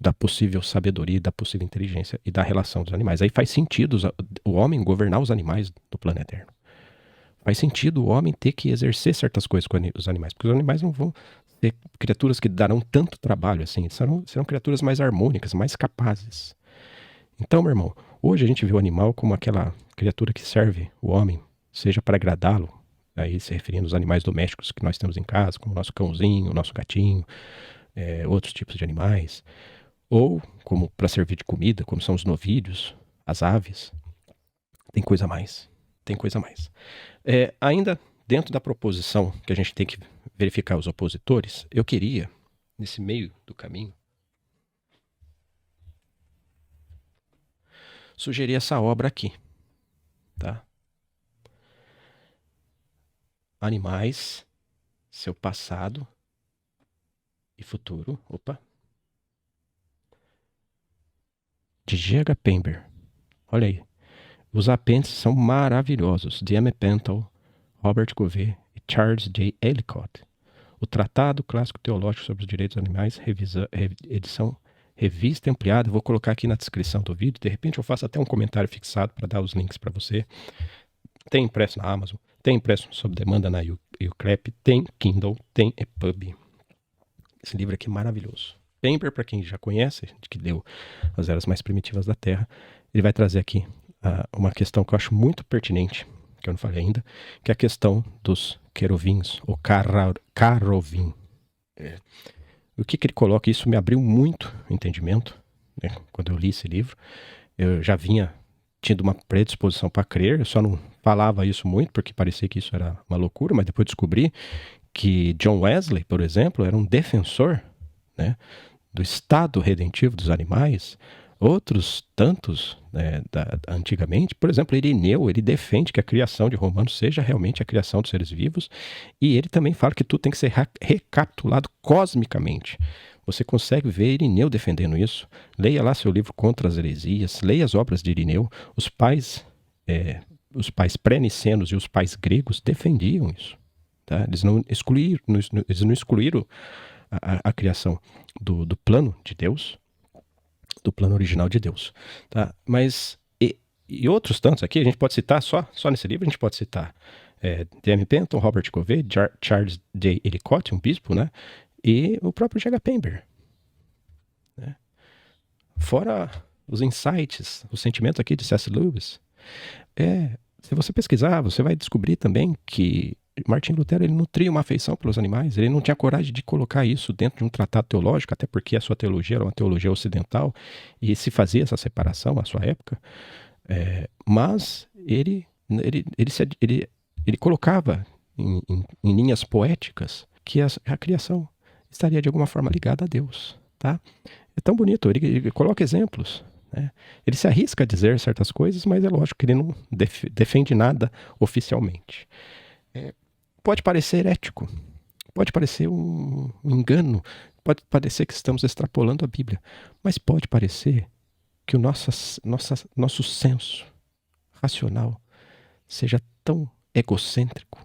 da possível sabedoria, da possível inteligência e da relação dos animais. Aí faz sentido o homem governar os animais do plano eterno. Faz sentido o homem ter que exercer certas coisas com os animais, porque os animais não vão ser criaturas que darão tanto trabalho assim, serão criaturas mais harmônicas, mais capazes. Então, meu irmão, hoje a gente vê o animal como aquela criatura que serve o homem, seja para agradá-lo, aí se referindo aos animais domésticos que nós temos em casa, como o nosso cãozinho, o nosso gatinho, outros tipos de animais, ou como para servir de comida, como são os novilhos, as aves. Tem coisa a mais. Tem coisa a mais. Ainda dentro da proposição que a gente tem que verificar os opositores, eu queria, nesse meio do caminho, sugerir essa obra aqui, tá? Animais, seu passado e futuro. Opa. De G.H. Pember. Olha aí. Os apêndices são maravilhosos. de M. Pentle, Robert Gouvet e Charles J. Ellicott. O Tratado Clássico Teológico sobre os Direitos dos Animais, edição revista ampliada. Vou colocar aqui na descrição do vídeo. De repente eu faço até um comentário fixado para dar os links para você. Tem impresso na Amazon, tem impresso sob demanda na Uclap, tem Kindle, tem EPUB. Esse livro aqui é maravilhoso. Pember, para quem já conhece, que leu As Eras Mais Primitivas da Terra, ele vai trazer aqui uma questão que eu acho muito pertinente, que eu não falei ainda, que é a questão dos queruvins, ou carovim. O que ele coloca, isso me abriu muito o entendimento, né? Quando eu li esse livro. Eu já vinha tido uma predisposição para crer, eu só não falava isso muito, porque parecia que isso era uma loucura, mas depois descobri que John Wesley, por exemplo, era um defensor, né, do estado redentivo dos animais. Outros tantos, né, antigamente, por exemplo, Irineu, ele defende que a criação de Romanos seja realmente a criação dos seres vivos, e ele também fala que tudo tem que ser recapitulado cosmicamente. Você consegue ver Irineu defendendo isso. Leia lá seu livro Contra as Heresias, leia as obras de Irineu. Os pais pré-nicenos e os pais gregos defendiam isso. Tá? Eles não excluíram a criação do plano de Deus, do plano original de Deus. Tá? Mas, e outros tantos aqui, a gente pode citar, só nesse livro, a gente pode citar D.M. Penton, Robert Gouvet, Charles J. Ellicott, um bispo, né? E o próprio G.H. Pember. Né? Fora os insights, o sentimento aqui de C.S. Lewis. Se você pesquisar, você vai descobrir também que Martim Lutero ele nutria uma afeição pelos animais, ele não tinha coragem de colocar isso dentro de um tratado teológico, até porque a sua teologia era uma teologia ocidental e se fazia essa separação à sua época, mas ele colocava em linhas poéticas que a criação estaria de alguma forma ligada a Deus. Tá? É tão bonito, ele coloca exemplos. Né? Ele se arrisca a dizer certas coisas, mas é lógico que ele não defende nada oficialmente. Pode parecer herético, pode parecer um engano pode parecer que estamos extrapolando a Bíblia, mas pode parecer que o nosso senso racional seja tão egocêntrico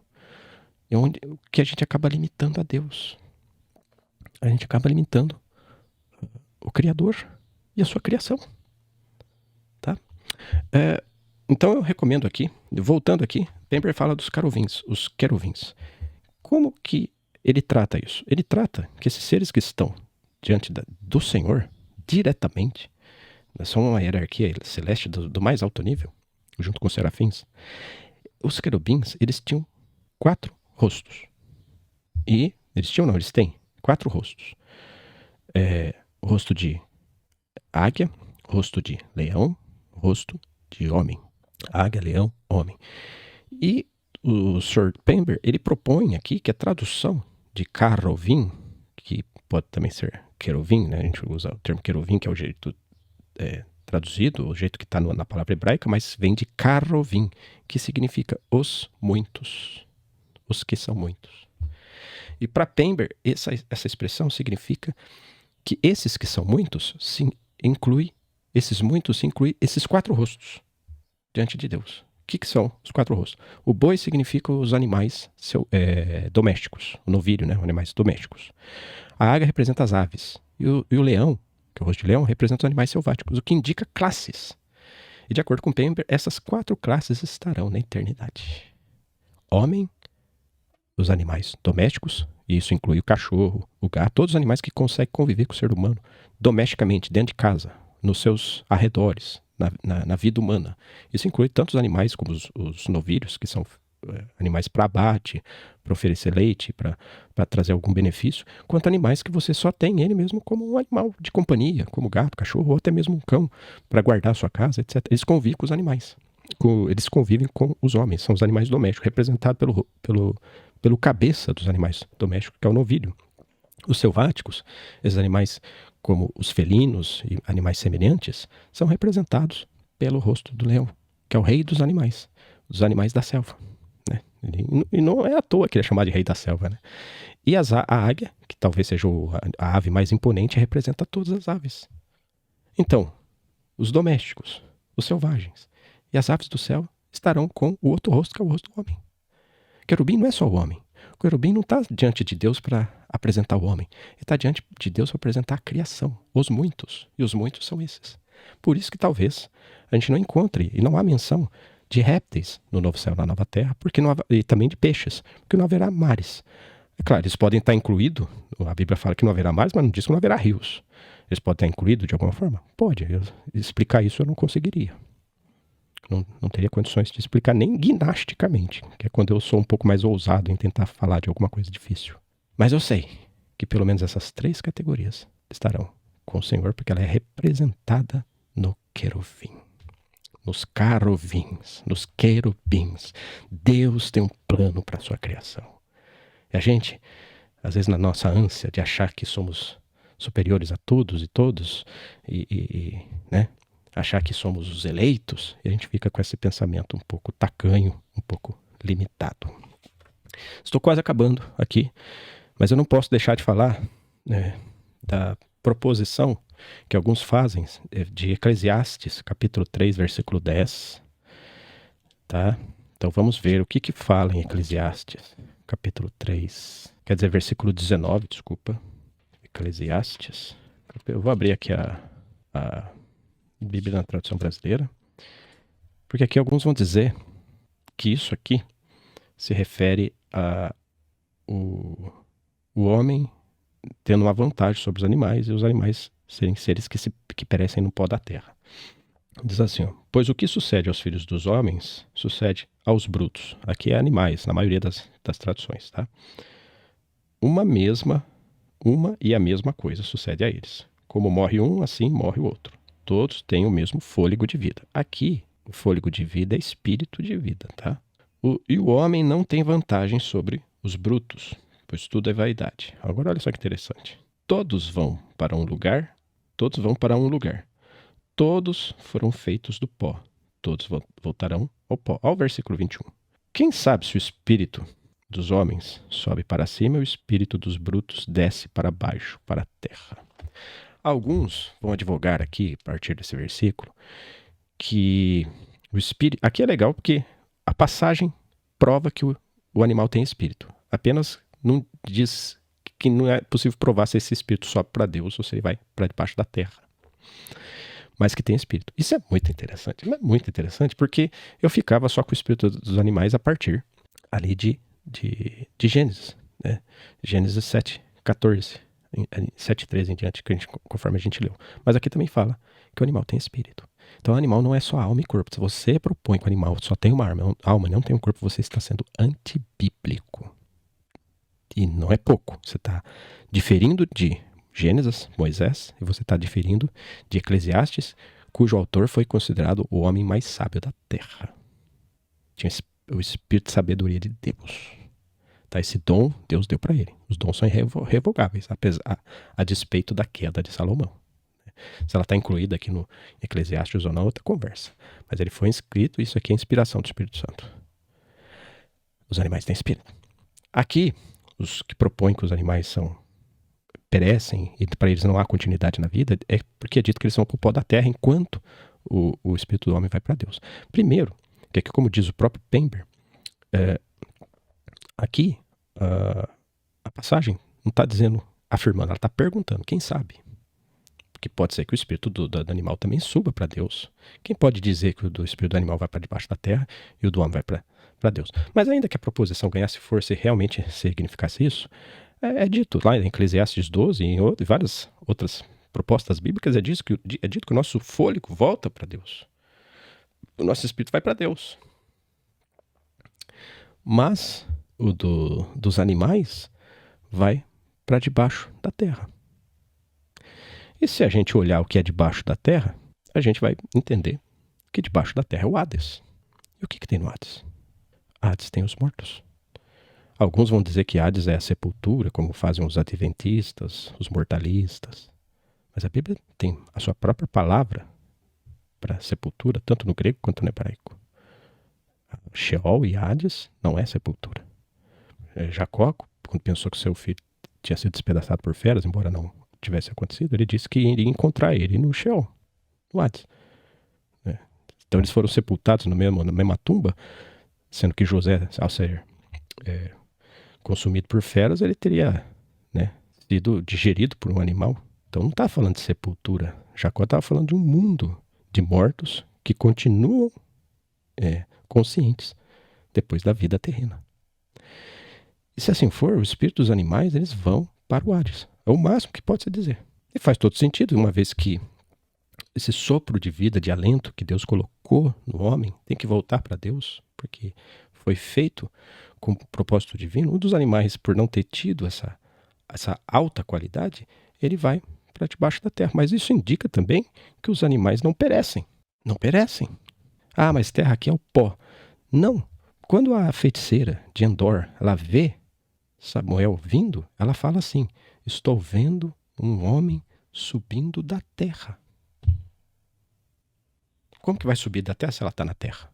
que a gente acaba limitando a Deus. A gente acaba limitando o Criador e a sua criação. Tá? Então eu recomendo aqui, voltando aqui, Pember fala dos querubins, os querubins. Como que ele trata isso? Ele trata que esses seres que estão diante do Senhor, diretamente, são uma hierarquia celeste do mais alto nível, junto com os serafins. Os querubins, eles tinham 4 rostos. E eles têm 4 rostos. O rosto de águia, rosto de leão, rosto de homem. Águia, leão, homem. E o Sr. Pember, ele propõe aqui que a tradução de carrovim, que pode também ser querubim, né? A gente usa o termo querubim, que é o jeito traduzido, o jeito que está na palavra hebraica, mas vem de carrovim, que significa os muitos, os que são muitos. E para Pember, essa expressão significa que esses que são muitos, esses muitos inclui esses 4 rostos diante de Deus. O que são os 4 rostos? O boi significa os animais domésticos, o novilho, né? Os animais domésticos. A águia representa as aves. E o leão, que é o rosto de leão, representa os animais selváticos, o que indica classes. E de acordo com Pember, essas 4 classes estarão na eternidade. Homem, os animais domésticos, e isso inclui o cachorro, o gato, todos os animais que conseguem conviver com o ser humano domesticamente, dentro de casa, nos seus arredores, na vida humana. Isso inclui tantos animais como os novilhos, que são animais para abate, para oferecer leite, para trazer algum benefício, quanto animais que você só tem ele mesmo como um animal de companhia, como gato, cachorro, ou até mesmo um cão, para guardar a sua casa, etc. Eles convivem com os animais. Eles convivem com os homens, são os animais domésticos, representados pelo cabeça dos animais domésticos, que é o novilho. Os selváticos, esses animais como os felinos e animais semelhantes, são representados pelo rosto do leão, que é o rei dos animais da selva. Né? E não é à toa que ele é chamado de rei da selva. Né? E a águia, que talvez seja a ave mais imponente, representa todas as aves. Então, os domésticos, os selvagens e as aves do céu estarão com o outro rosto, que é o rosto do homem. Querubim não é só o homem. O querubim não está diante de Deus para apresentar o homem. Ele está diante de Deus para apresentar a criação, os muitos. E os muitos são esses. Por isso que talvez a gente não encontre, e não há menção de répteis no novo céu e na nova terra, e também de peixes, porque não haverá mares. É claro, eles podem estar incluídos, a Bíblia fala que não haverá mares, mas não diz que não haverá rios. Eles podem estar incluídos de alguma forma? Pode. Explicar isso eu não conseguiria. Não teria condições de explicar nem ginasticamente, que é quando eu sou um pouco mais ousado em tentar falar de alguma coisa difícil. Mas eu sei que pelo menos essas 3 categorias estarão com o Senhor, porque ela é representada no querubim, nos caruvins, nos querubins. Deus tem um plano para a sua criação. E a gente, às vezes na nossa ânsia de achar que somos superiores a todos e todos, né? Achar que somos os eleitos, e a gente fica com esse pensamento um pouco tacanho, um pouco limitado. Estou quase acabando aqui, mas eu não posso deixar de falar da proposição que alguns fazem de Eclesiastes, capítulo 3, versículo 10. Tá? Então vamos ver o que fala em Eclesiastes, capítulo 3, quer dizer, versículo 19, desculpa. Eclesiastes. Eu vou abrir aqui a Bíblia na tradução brasileira, porque aqui alguns vão dizer que isso aqui se refere a o homem tendo uma vantagem sobre os animais e os animais serem seres que perecem no pó da terra. Diz assim, ó, pois o que sucede aos filhos dos homens, sucede aos brutos. Aqui é animais, na maioria das traduções, tá? Uma e a mesma coisa sucede a eles. Como morre um, assim morre o outro. Todos têm o mesmo fôlego de vida. Aqui, o fôlego de vida é espírito de vida, tá? E o homem não tem vantagem sobre os brutos, pois tudo é vaidade. Agora olha só que interessante. Todos vão para um lugar. Todos foram feitos do pó. Todos voltarão ao pó. Olha o versículo 21. Quem sabe se o espírito dos homens sobe para cima e o espírito dos brutos desce para baixo, para a terra. Alguns vão advogar aqui, a partir desse versículo, que o espírito... Aqui é legal porque a passagem prova que o animal tem espírito. Apenas não diz que não é possível provar se esse espírito sobe para Deus ou se ele vai para debaixo da terra. Mas que tem espírito. Isso é muito interessante. É muito interessante porque eu ficava só com o espírito dos animais a partir ali de Gênesis. Né? Gênesis 7:14. 7:13 em diante, conforme a gente leu. Mas aqui também fala que o animal tem espírito. Então o animal não é só alma e corpo. Se você propõe que o animal só tem uma alma e não tem um corpo, você está sendo antibíblico. E não é pouco. Você está diferindo de Gênesis, Moisés, e você está diferindo de Eclesiastes, cujo autor foi considerado o homem mais sábio da terra. Tinha o espírito de sabedoria de Deus. Tá, esse dom Deus deu para ele. Os dons são irrevogáveis, a despeito da queda de Salomão. Se ela está incluída aqui no Eclesiastes ou não, outra conversa. Mas ele foi inscrito, isso aqui é inspiração do Espírito Santo. Os animais têm espírito. Aqui, os que propõem que os animais perecem e para eles não há continuidade na vida, é porque é dito que eles são o pó da terra enquanto o espírito do homem vai para Deus. Primeiro, que é que, como diz o próprio Pember, aqui a passagem não está dizendo, afirmando, ela está perguntando, quem sabe? Porque pode ser que o espírito do animal também suba para Deus. Quem pode dizer que o do espírito do animal vai para debaixo da terra e o do homem vai para Deus? Mas ainda que a proposição ganhasse força e realmente significasse isso, é dito lá em Eclesiastes 12 e em várias outras propostas bíblicas, é dito que o nosso fôlego volta para Deus. O nosso espírito vai para Deus. Mas o dos animais vai para debaixo da terra. E se a gente olhar o que é debaixo da terra, a gente vai entender que debaixo da terra é o Hades. E o que tem no Hades? Hades tem os mortos. Alguns vão dizer que Hades é a sepultura, como fazem os adventistas, os mortalistas. Mas a Bíblia tem a sua própria palavra para sepultura, tanto no grego quanto no hebraico. Sheol e Hades não é sepultura. Jacó, quando pensou que seu filho tinha sido despedaçado por feras, embora não tivesse acontecido, ele disse que iria encontrar ele no Sheol, no Hades. Então eles foram sepultados na mesma tumba, sendo que José, ao ser consumido por feras, ele teria sido digerido por um animal. Então não está falando de sepultura. Jacó estava falando de um mundo de mortos que continuam conscientes depois da vida terrena. E se assim for, o espírito dos animais, eles vão para o Hades. É o máximo que pode se dizer. E faz todo sentido, uma vez que esse sopro de vida, de alento que Deus colocou no homem, tem que voltar para Deus, porque foi feito com propósito divino. Um dos animais, por não ter tido essa alta qualidade, ele vai para debaixo da terra. Mas isso indica também que os animais não perecem. Não perecem. Ah, mas terra aqui é o pó. Não. Quando a feiticeira de Endor, ela vê Samuel vindo, ela fala assim: estou vendo um homem subindo da terra. Como que vai subir da terra se ela está na terra?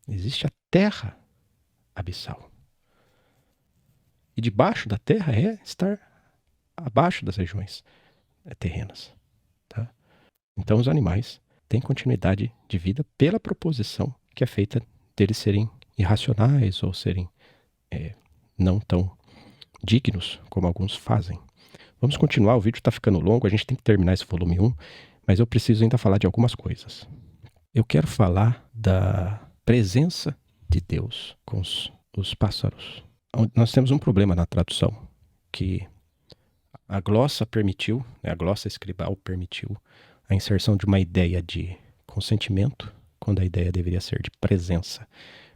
Existe a terra abissal. E debaixo da terra é estar abaixo das regiões terrenas. Tá? Então os animais têm continuidade de vida pela proposição que é feita deles serem irracionais ou serem não tão dignos como alguns fazem. Vamos continuar, o vídeo está ficando longo, a gente tem que terminar esse volume 1, mas eu preciso ainda falar de algumas coisas. Eu quero falar da presença de Deus com os pássaros. Nós temos um problema na tradução, que a glossa permitiu, a glossa escribal permitiu a inserção de uma ideia de consentimento, quando a ideia deveria ser de presença.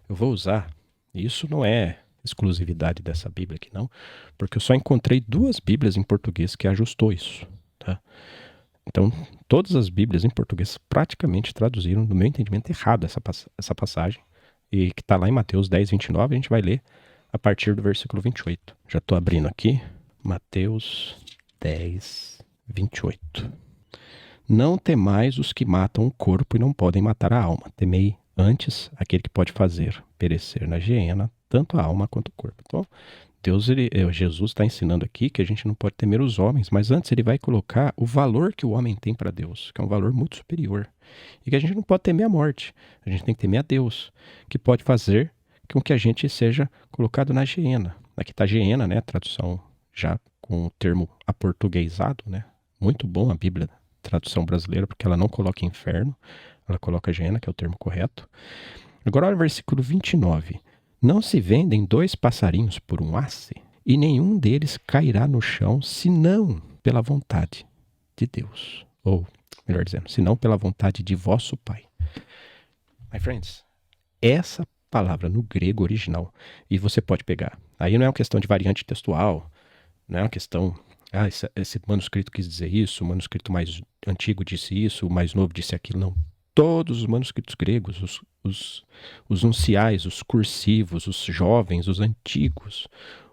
Eu vou usar, isso não é exclusividade dessa Bíblia aqui não, porque eu só encontrei 2 Bíblias em português que ajustou isso. Tá? Então, todas as Bíblias em português praticamente traduziram, no meu entendimento, errado essa passagem, e que está lá em Mateus 10:29, a gente vai ler a partir do versículo 28. Já estou abrindo aqui, Mateus 10:28. Não temais os que matam o corpo e não podem matar a alma. Temei antes aquele que pode fazer perecer na geena tanto a alma quanto o corpo. Então, Jesus está ensinando aqui que a gente não pode temer os homens, mas antes ele vai colocar o valor que o homem tem para Deus, que é um valor muito superior. E que a gente não pode temer a morte, a gente tem que temer a Deus, que pode fazer com que a gente seja colocado na geena. Aqui está geena, né? Tradução já com o termo aportuguesado, né? Muito bom a Bíblia, tradução brasileira, porque ela não coloca inferno, ela coloca geena, que é o termo correto. Agora olha o versículo 29. Não se vendem 2 passarinhos por um asse, e nenhum deles cairá no chão, senão pela vontade de Deus. Ou, melhor dizendo, senão pela vontade de vosso Pai. My friends, essa palavra no grego original, e você pode pegar, aí não é uma questão de variante textual, não é uma questão, esse manuscrito quis dizer isso, o manuscrito mais antigo disse isso, o mais novo disse aquilo, não. Todos os manuscritos gregos, os unciais, os cursivos, os jovens, os antigos,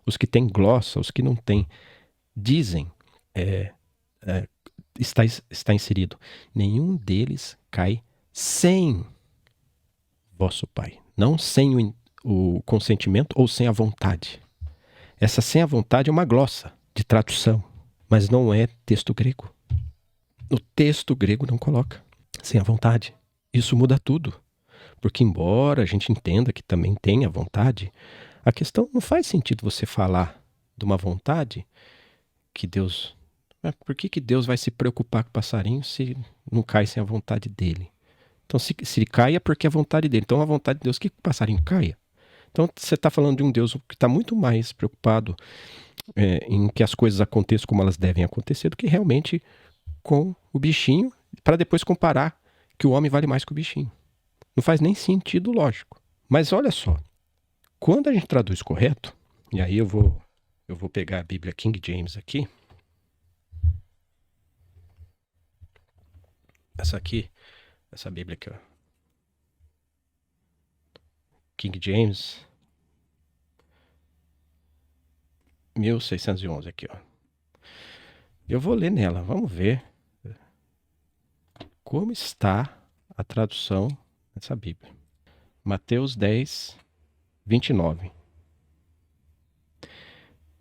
os que têm glossa, os que não têm, dizem, está inserido, nenhum deles cai sem vosso Pai. Não sem o consentimento ou sem a vontade. Essa sem a vontade é uma glossa de tradução, mas não é texto grego. No texto grego não coloca sem a vontade. Isso muda tudo. Porque embora a gente entenda que também tem a vontade, a questão não faz sentido você falar de uma vontade que Deus... Por que Deus vai se preocupar com o passarinho se não cai sem a vontade dele? Então, se ele cai é porque é a vontade dele. Então, a vontade de Deus que o passarinho caia. Então, você está falando de um Deus que está muito mais preocupado em que as coisas aconteçam como elas devem acontecer do que realmente com o bichinho, para depois comparar que o homem vale mais que o bichinho. Não faz nem sentido lógico. Mas olha só, quando a gente traduz correto, e aí eu vou pegar a Bíblia King James aqui. Essa Bíblia aqui, ó. King James 1611 aqui, ó. Eu vou ler nela, vamos ver como está a tradução dessa Bíblia. Mateus 10, 29.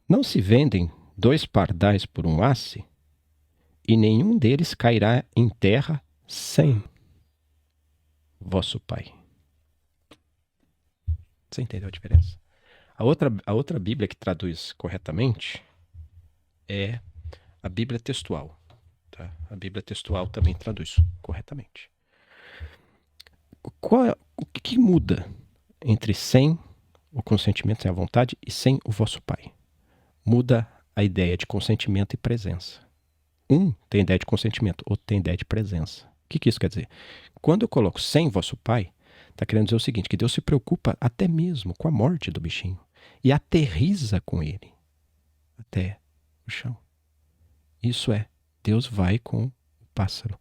Não se vendem 2 pardais por um asse, e nenhum deles cairá em terra sem vosso Pai. Você entendeu a diferença? A outra Bíblia que traduz corretamente é a Bíblia textual. Tá? A Bíblia textual também traduz corretamente. O que muda entre sem o consentimento, sem a vontade, e sem o vosso Pai? Muda a ideia de consentimento e presença. Um tem ideia de consentimento, outro tem ideia de presença. O que isso quer dizer? Quando eu coloco sem vosso Pai, está querendo dizer o seguinte, que Deus se preocupa até mesmo com a morte do bichinho e aterriza com ele até o chão. Isso é, Deus vai com o pássaro.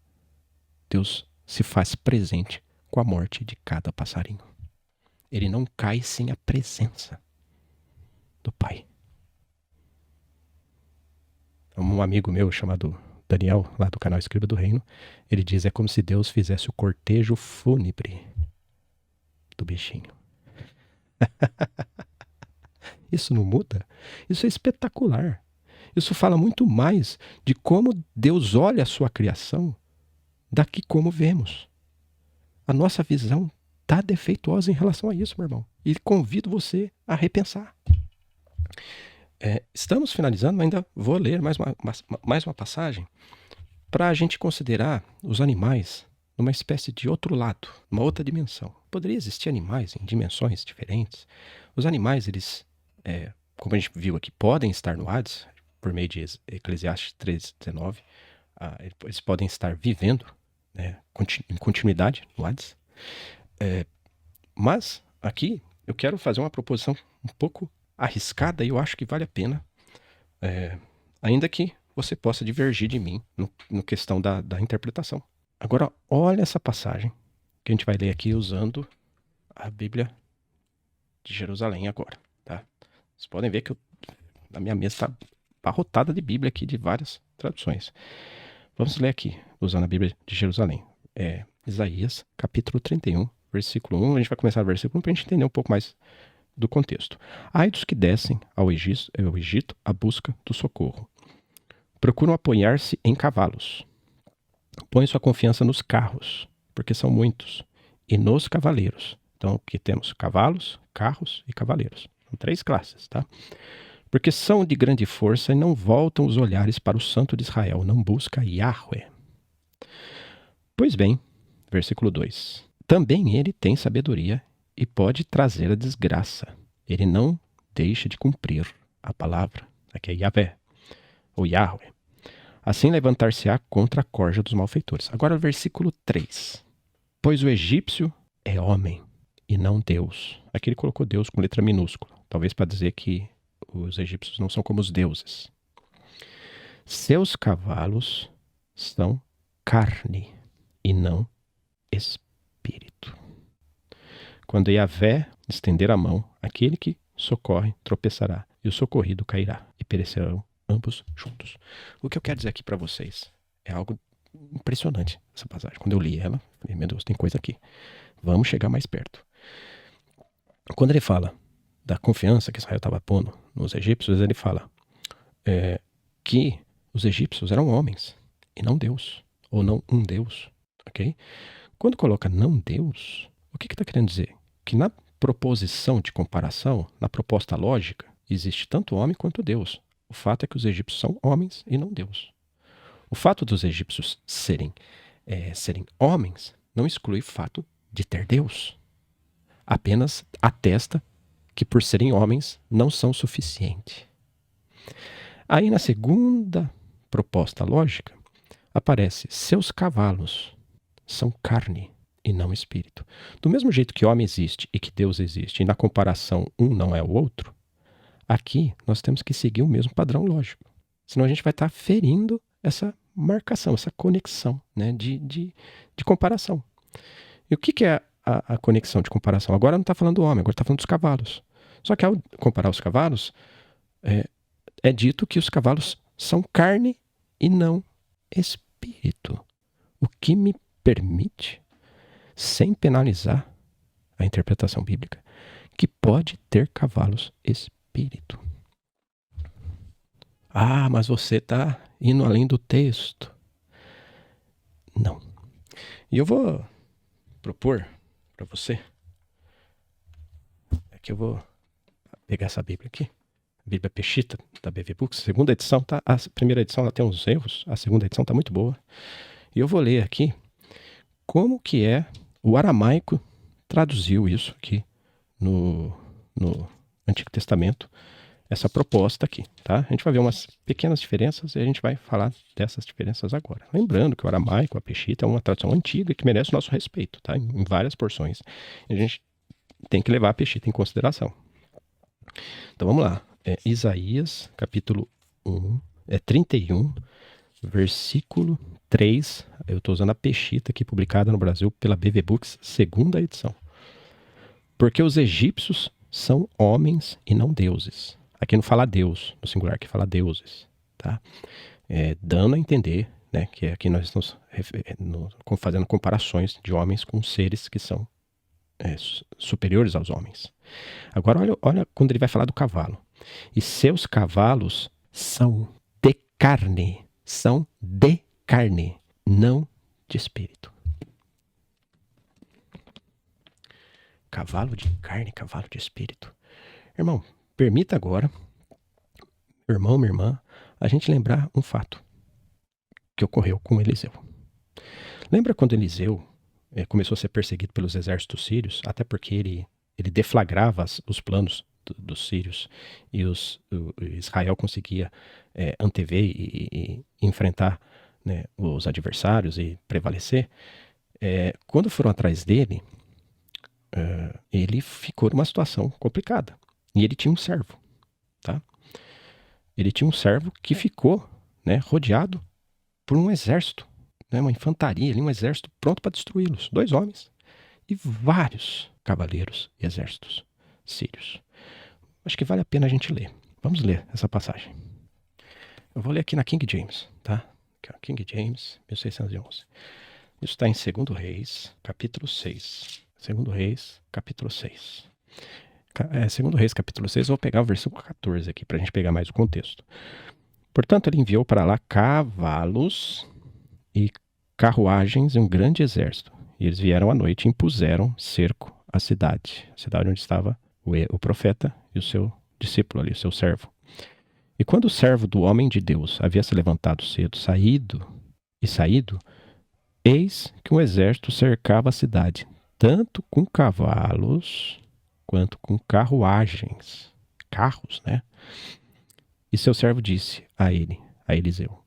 Deus se faz presente com a morte de cada passarinho. Ele não cai sem a presença do Pai. Um amigo meu chamado Daniel, lá do canal Escriba do Reino, ele diz, é como se Deus fizesse o cortejo fúnebre do bichinho. Isso não muda? Isso é espetacular. Isso fala muito mais de como Deus olha a sua criação daqui como vemos. A nossa visão está defeituosa em relação a isso, meu irmão. E convido você a repensar. Estamos finalizando, ainda vou ler mais uma passagem para a gente considerar os animais numa espécie de outro lado, uma outra dimensão. Poderia existir animais em dimensões diferentes. Os animais, eles, como a gente viu aqui, podem estar no Hades, por meio de Eclesiastes 3:19. Eles podem estar vivendo, né, em continuidade no Hades. Mas aqui eu quero fazer uma proposição um pouco arriscada e eu acho que vale a pena, ainda que você possa divergir de mim no questão da interpretação. Agora, olha essa passagem que a gente vai ler aqui usando a Bíblia de Jerusalém agora, tá? Vocês podem ver que a minha mesa está abarrotada de Bíblia aqui, de várias traduções. Vamos ler aqui, usando a Bíblia de Jerusalém. Isaías, capítulo 31, versículo 1. A gente vai começar o versículo 1 para a gente entender um pouco mais do contexto. Ai dos que descem ao Egito à busca do socorro. Procuram apoiar-se em cavalos. Põe sua confiança nos carros, porque são muitos, e nos cavaleiros. Então, aqui temos cavalos, carros e cavaleiros. São 3 classes, tá? Porque são de grande força e não voltam os olhares para o Santo de Israel, não busca Yahweh. Pois bem, versículo 2. Também ele tem sabedoria e pode trazer a desgraça. Ele não deixa de cumprir a palavra. Aqui é Yahvé, ou Yahweh. Assim levantar-se-á contra a corja dos malfeitores. Agora, versículo 3. Pois o egípcio é homem e não Deus. Aqui ele colocou Deus com letra minúscula, talvez para dizer que os egípcios não são como os deuses. Seus cavalos são carne e não espírito. Quando Yahvé estender a mão, aquele que socorre tropeçará, e o socorrido cairá, e perecerão ambos juntos. O que eu quero dizer aqui para vocês é algo impressionante, essa passagem. Quando eu li ela, falei, meu Deus, tem coisa aqui. Vamos chegar mais perto. Quando ele fala da confiança que Israel estava pondo nos egípcios, ele fala que os egípcios eram homens e não Deus, ou não um Deus, ok? Quando coloca não Deus, o que está querendo dizer? Que na proposição de comparação, na proposta lógica, existe tanto homem quanto Deus. O fato é que os egípcios são homens e não Deus. O fato dos egípcios serem homens não exclui o fato de ter Deus. Apenas atesta que por serem homens não são suficientes. Aí na segunda proposta lógica, aparece seus cavalos são carne e não espírito. Do mesmo jeito que homem existe e que Deus existe, e na comparação um não é o outro, aqui nós temos que seguir o mesmo padrão lógico. Senão a gente vai estar ferindo essa marcação, essa conexão, né, de comparação. E o que é a conexão de comparação? Agora não está falando do homem, agora está falando dos cavalos. Só que ao comparar os cavalos, é dito que os cavalos são carne e não espírito. O que me permite, sem penalizar a interpretação bíblica, que pode ter cavalos espírito. Ah, mas você está indo além do texto. Não. E eu vou propor para você, que eu vou pegar essa Bíblia aqui, a Bíblia Peshitta da BV Books, segunda edição, tá? A primeira edição ela tem uns erros, a segunda edição está muito boa. E eu vou ler aqui como que o aramaico traduziu isso aqui no Antigo Testamento, essa proposta aqui, tá? A gente vai ver umas pequenas diferenças e a gente vai falar dessas diferenças agora. Lembrando que o aramaico, a Peshitta, é uma tradução antiga que merece o nosso respeito, tá? Em várias porções. E a gente tem que levar a Peshitta em consideração. Então vamos lá. Isaías, capítulo 31, versículo 3. Eu estou usando a Peshitta aqui, publicada no Brasil pela BV Books, segunda edição. Porque os egípcios são homens e não deuses. Aqui não fala Deus, no singular, aqui fala deuses, tá? Dando a entender, né, que aqui nós estamos fazendo comparações de homens com seres que são superiores aos homens. Agora olha quando ele vai falar do cavalo. E seus cavalos são de carne, não de espírito. Cavalo de carne, cavalo de espírito. Irmão, permita agora, irmão, minha irmã, a gente lembrar um fato que ocorreu com Eliseu. Lembra quando Eliseu começou a ser perseguido pelos exércitos sírios, até porque ele deflagrava os planos dos sírios e Israel conseguia antever e enfrentar, né, os adversários e prevalecer. Quando foram atrás dele, ele ficou numa situação complicada. E ele tinha um servo, tá? Ele tinha um servo que ficou, né, rodeado por um exército, né, uma infantaria, um exército pronto para destruí-los. 2 homens e vários cavaleiros e exércitos sírios. Acho que vale a pena a gente ler. Vamos ler essa passagem. Eu vou ler aqui na King James, tá? Aqui, ó, King James, 1611. Isso está em 2 Reis, capítulo 6. 2 Reis, capítulo 6. Segundo Reis, capítulo 6, vou pegar o versículo 14 aqui, para a gente pegar mais o contexto. Portanto, ele enviou para lá cavalos e carruagens e um grande exército. E eles vieram à noite e impuseram cerco à cidade onde estava o profeta e o seu discípulo ali, o seu servo. E quando o servo do homem de Deus havia se levantado cedo, saído, eis que um exército cercava a cidade, tanto com cavalos quanto com carruagens. Carros, né? E seu servo disse a Eliseu: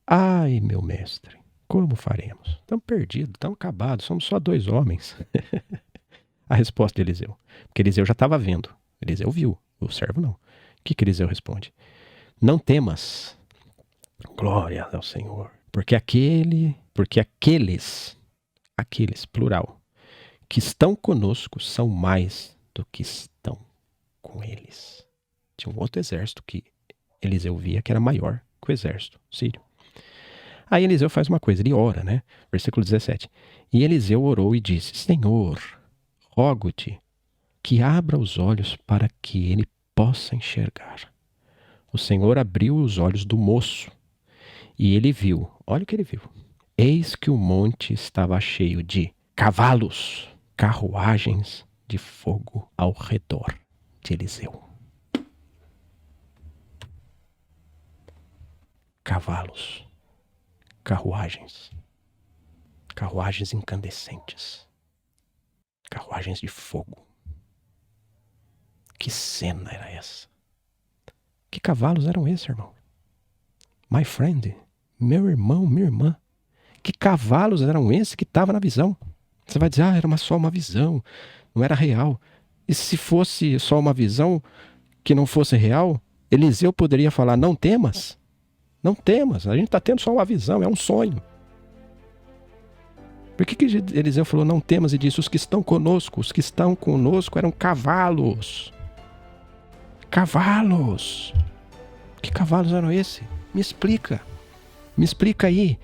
Ai, meu mestre, como faremos? Estamos perdidos, estamos acabados, somos só 2 homens. A resposta de Eliseu, porque Eliseu já estava vendo. Eliseu viu, o servo não. O que Eliseu responde? Não temas, glória ao Senhor, porque aqueles, plural, que estão conosco são mais do que estão com eles. Tinha um outro exército que Eliseu via que era maior que o exército sírio. Aí Eliseu faz uma coisa, ele ora, né? Versículo 17. E Eliseu orou e disse: Senhor, rogo-te que abra os olhos para que ele possa enxergar. O Senhor abriu os olhos do moço e ele viu, olha o que ele viu. Eis que o monte estava cheio de cavalos, carruagens de fogo ao redor de Eliseu. Cavalos, carruagens incandescentes, carruagens de fogo. Que cena era essa? Que cavalos eram esses, irmão? My friend, meu irmão, minha irmã. Que cavalos eram esses que estavam na visão? Você vai dizer, era só uma visão, não era real. E se fosse só uma visão que não fosse real, Eliseu poderia falar, não temas. Não temas, a gente está tendo só uma visão, é um sonho. Por que Eliseu falou não temas e disse, os que estão conosco eram cavalos. Cavalos! Que cavalos eram esses? Me explica aí.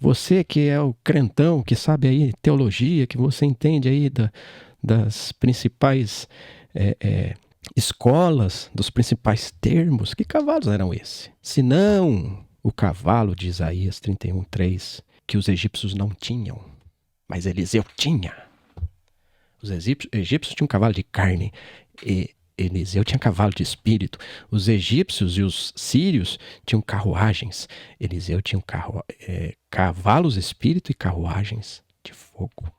Você que é o crentão, que sabe aí teologia, que você entende aí das principais escolas, dos principais termos, que cavalos eram esses? Se não o cavalo de Isaías 31:3, que os egípcios não tinham, mas Eliseu tinha. Os egípcios tinham um cavalo de carne e Eliseu tinha cavalo de espírito. Os egípcios e os sírios tinham carruagens. Eliseu tinha cavalos de espírito e carruagens de fogo.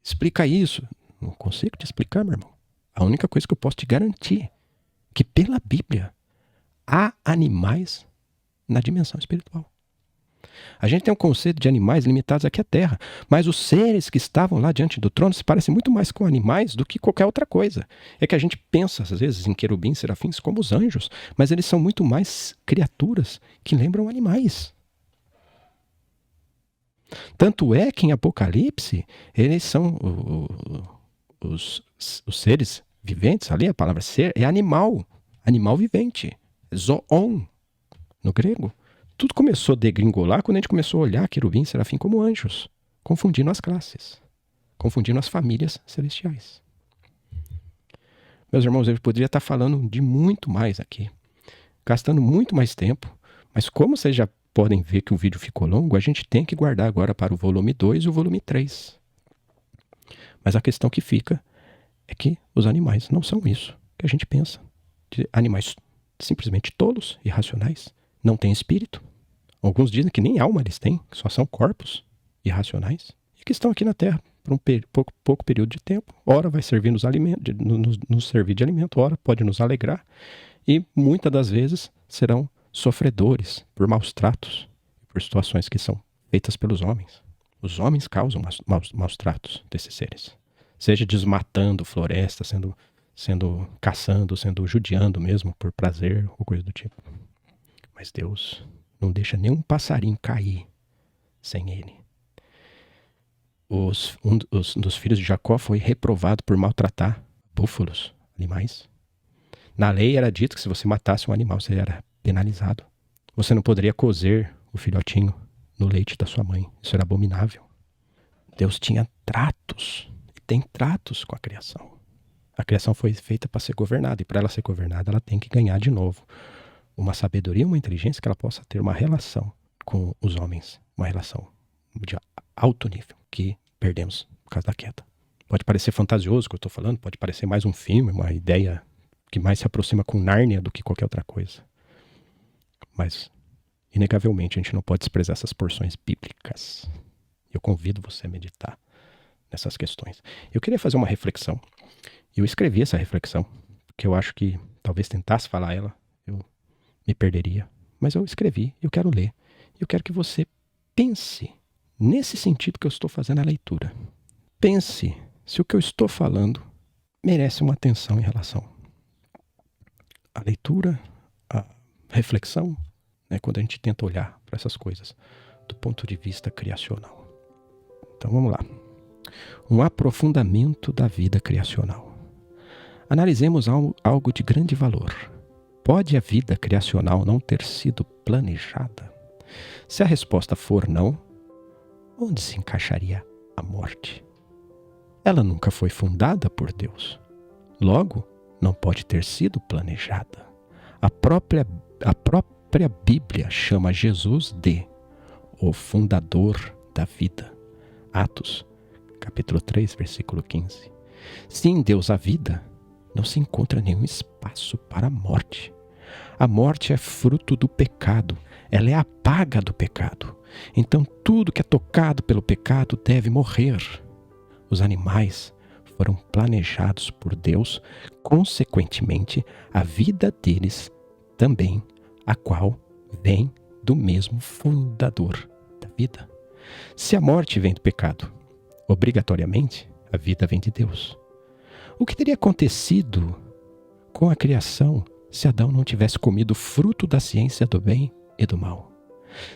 Explica isso. Não consigo te explicar, meu irmão. A única coisa que eu posso te garantir é que pela Bíblia há animais na dimensão espiritual. A gente tem um conceito de animais limitados aqui à Terra, mas os seres que estavam lá diante do trono se parecem muito mais com animais do que qualquer outra coisa. É que a gente pensa, às vezes, em querubins, serafins como os anjos, mas eles são muito mais criaturas que lembram animais. Tanto é que em Apocalipse, eles são os seres viventes, ali a palavra ser é animal vivente, zoon, no grego. Tudo começou a degringolar quando a gente começou a olhar querubim, serafim como anjos, confundindo as classes, confundindo as famílias celestiais. Meus irmãos, eu poderia estar falando de muito mais aqui, gastando muito mais tempo, mas como vocês já podem ver que o vídeo ficou longo, a gente tem que guardar agora para o volume 2 e o volume 3. Mas a questão que fica é que os animais não são isso que a gente pensa. De animais simplesmente tolos, irracionais, não têm espírito. Alguns dizem que nem alma eles têm, que só são corpos irracionais e que estão aqui na Terra por um pouco período de tempo. Ora vai servir nos servir de alimento, ora pode nos alegrar e muitas das vezes serão sofredores por maus tratos, por situações que são feitas pelos homens. Os homens causam maus tratos desses seres. Seja desmatando floresta, caçando, sendo judiando mesmo por prazer ou coisa do tipo. Mas Deus não deixa nenhum passarinho cair sem ele. Um dos filhos de Jacó foi reprovado por maltratar búfalos, animais. Na lei era dito que se você matasse um animal, você era penalizado. Você não poderia cozer o filhotinho no leite da sua mãe. Isso era abominável. Deus tinha tratos, e tem tratos com a criação. A criação foi feita para ser governada, e para ela ser governada, ela tem que ganhar de novo uma sabedoria, uma inteligência que ela possa ter uma relação com os homens, uma relação de alto nível que perdemos por causa da queda. Pode parecer fantasioso o que eu estou falando, pode parecer mais um filme, uma ideia que mais se aproxima com Nárnia do que qualquer outra coisa. Mas, inegavelmente, a gente não pode desprezar essas porções bíblicas. Eu convido você a meditar nessas questões. Eu queria fazer uma reflexão. Eu escrevi essa reflexão, porque eu acho que talvez tentasse falar ela, eu me perderia. Mas eu escrevi, eu quero ler. Eu quero que você pense nesse sentido que eu estou fazendo a leitura. Pense se o que eu estou falando merece uma atenção em relação à leitura, à reflexão, né, quando a gente tenta olhar para essas coisas do ponto de vista criacional. Então vamos lá. Um aprofundamento da vida criacional. Analisemos algo de grande valor. Pode a vida criacional não ter sido planejada? Se a resposta for não, onde se encaixaria a morte? Ela nunca foi fundada por Deus. Logo, não pode ter sido planejada. A própria Bíblia chama Jesus de o fundador da vida. Atos, capítulo 3, versículo 15. Se em Deus há vida, não se encontra nenhum espaço para a morte. A morte é fruto do pecado. Ela é a paga do pecado. Então tudo que é tocado pelo pecado deve morrer. Os animais foram planejados por Deus, consequentemente, a vida deles também, a qual vem do mesmo fundador da vida. Se a morte vem do pecado, obrigatoriamente, a vida vem de Deus. O que teria acontecido com a criação se Adão não tivesse comido o fruto da ciência do bem e do mal?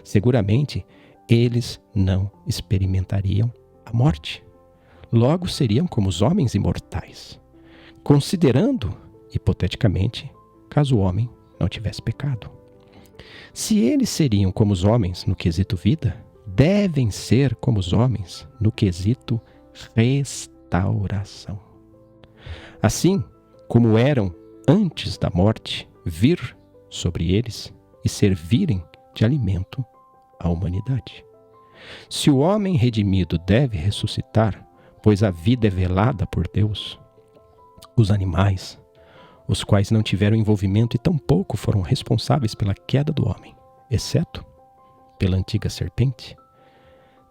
Seguramente, eles não experimentariam a morte. Logo seriam como os homens imortais, considerando, hipoteticamente, caso o homem não tivesse pecado. Se eles seriam como os homens no quesito vida, devem ser como os homens no quesito restauração. Assim como eram antes da morte vir sobre eles e servirem de alimento à humanidade. Se o homem redimido deve ressuscitar, pois a vida é velada por Deus, os animais, os quais não tiveram envolvimento e tampouco foram responsáveis pela queda do homem, exceto pela antiga serpente,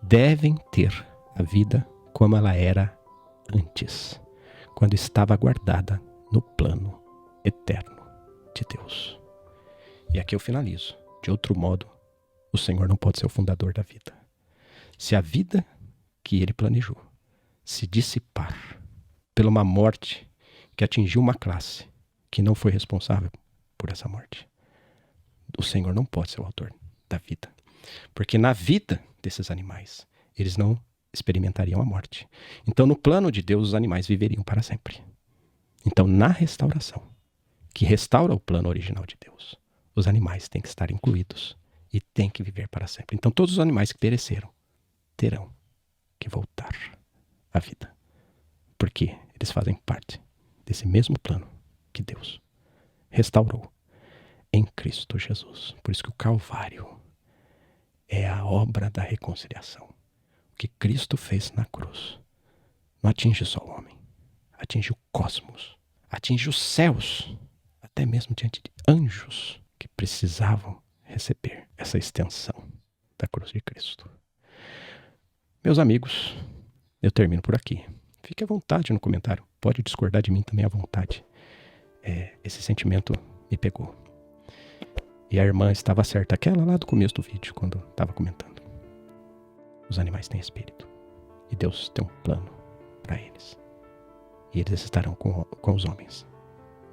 devem ter a vida como ela era antes, quando estava guardada no plano eterno de Deus. E aqui eu finalizo. De outro modo, o Senhor não pode ser o fundador da vida. Se a vida que Ele planejou se dissipar pela uma morte que atingiu uma classe que não foi responsável por essa morte, o Senhor não pode ser o autor da vida. Porque na vida desses animais, eles não experimentariam a morte. Então, no plano de Deus, os animais viveriam para sempre. Então, na restauração, que restaura o plano original de Deus, os animais têm que estar incluídos e têm que viver para sempre. Então, todos os animais que pereceram terão que voltar à vida, porque eles fazem parte desse mesmo plano que Deus restaurou em Cristo Jesus. Por isso que o Calvário é a obra da reconciliação. O que Cristo fez na cruz não atinge só o homem, atinge o cosmos, atinge os céus, até mesmo diante de anjos que precisavam receber essa extensão da cruz de Cristo. Meus amigos, eu termino por aqui. Fique à vontade no comentário. Pode discordar de mim também à vontade. Esse sentimento me pegou. E a irmã estava certa, aquela lá do começo do vídeo, quando estava comentando. Os animais têm espírito. E Deus tem um plano para eles. E eles estarão com os homens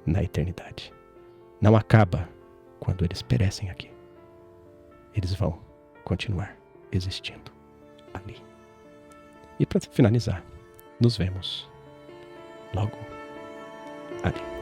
na eternidade. Não acaba quando eles perecem aqui. Eles vão continuar existindo ali. E para finalizar, nos vemos logo ali.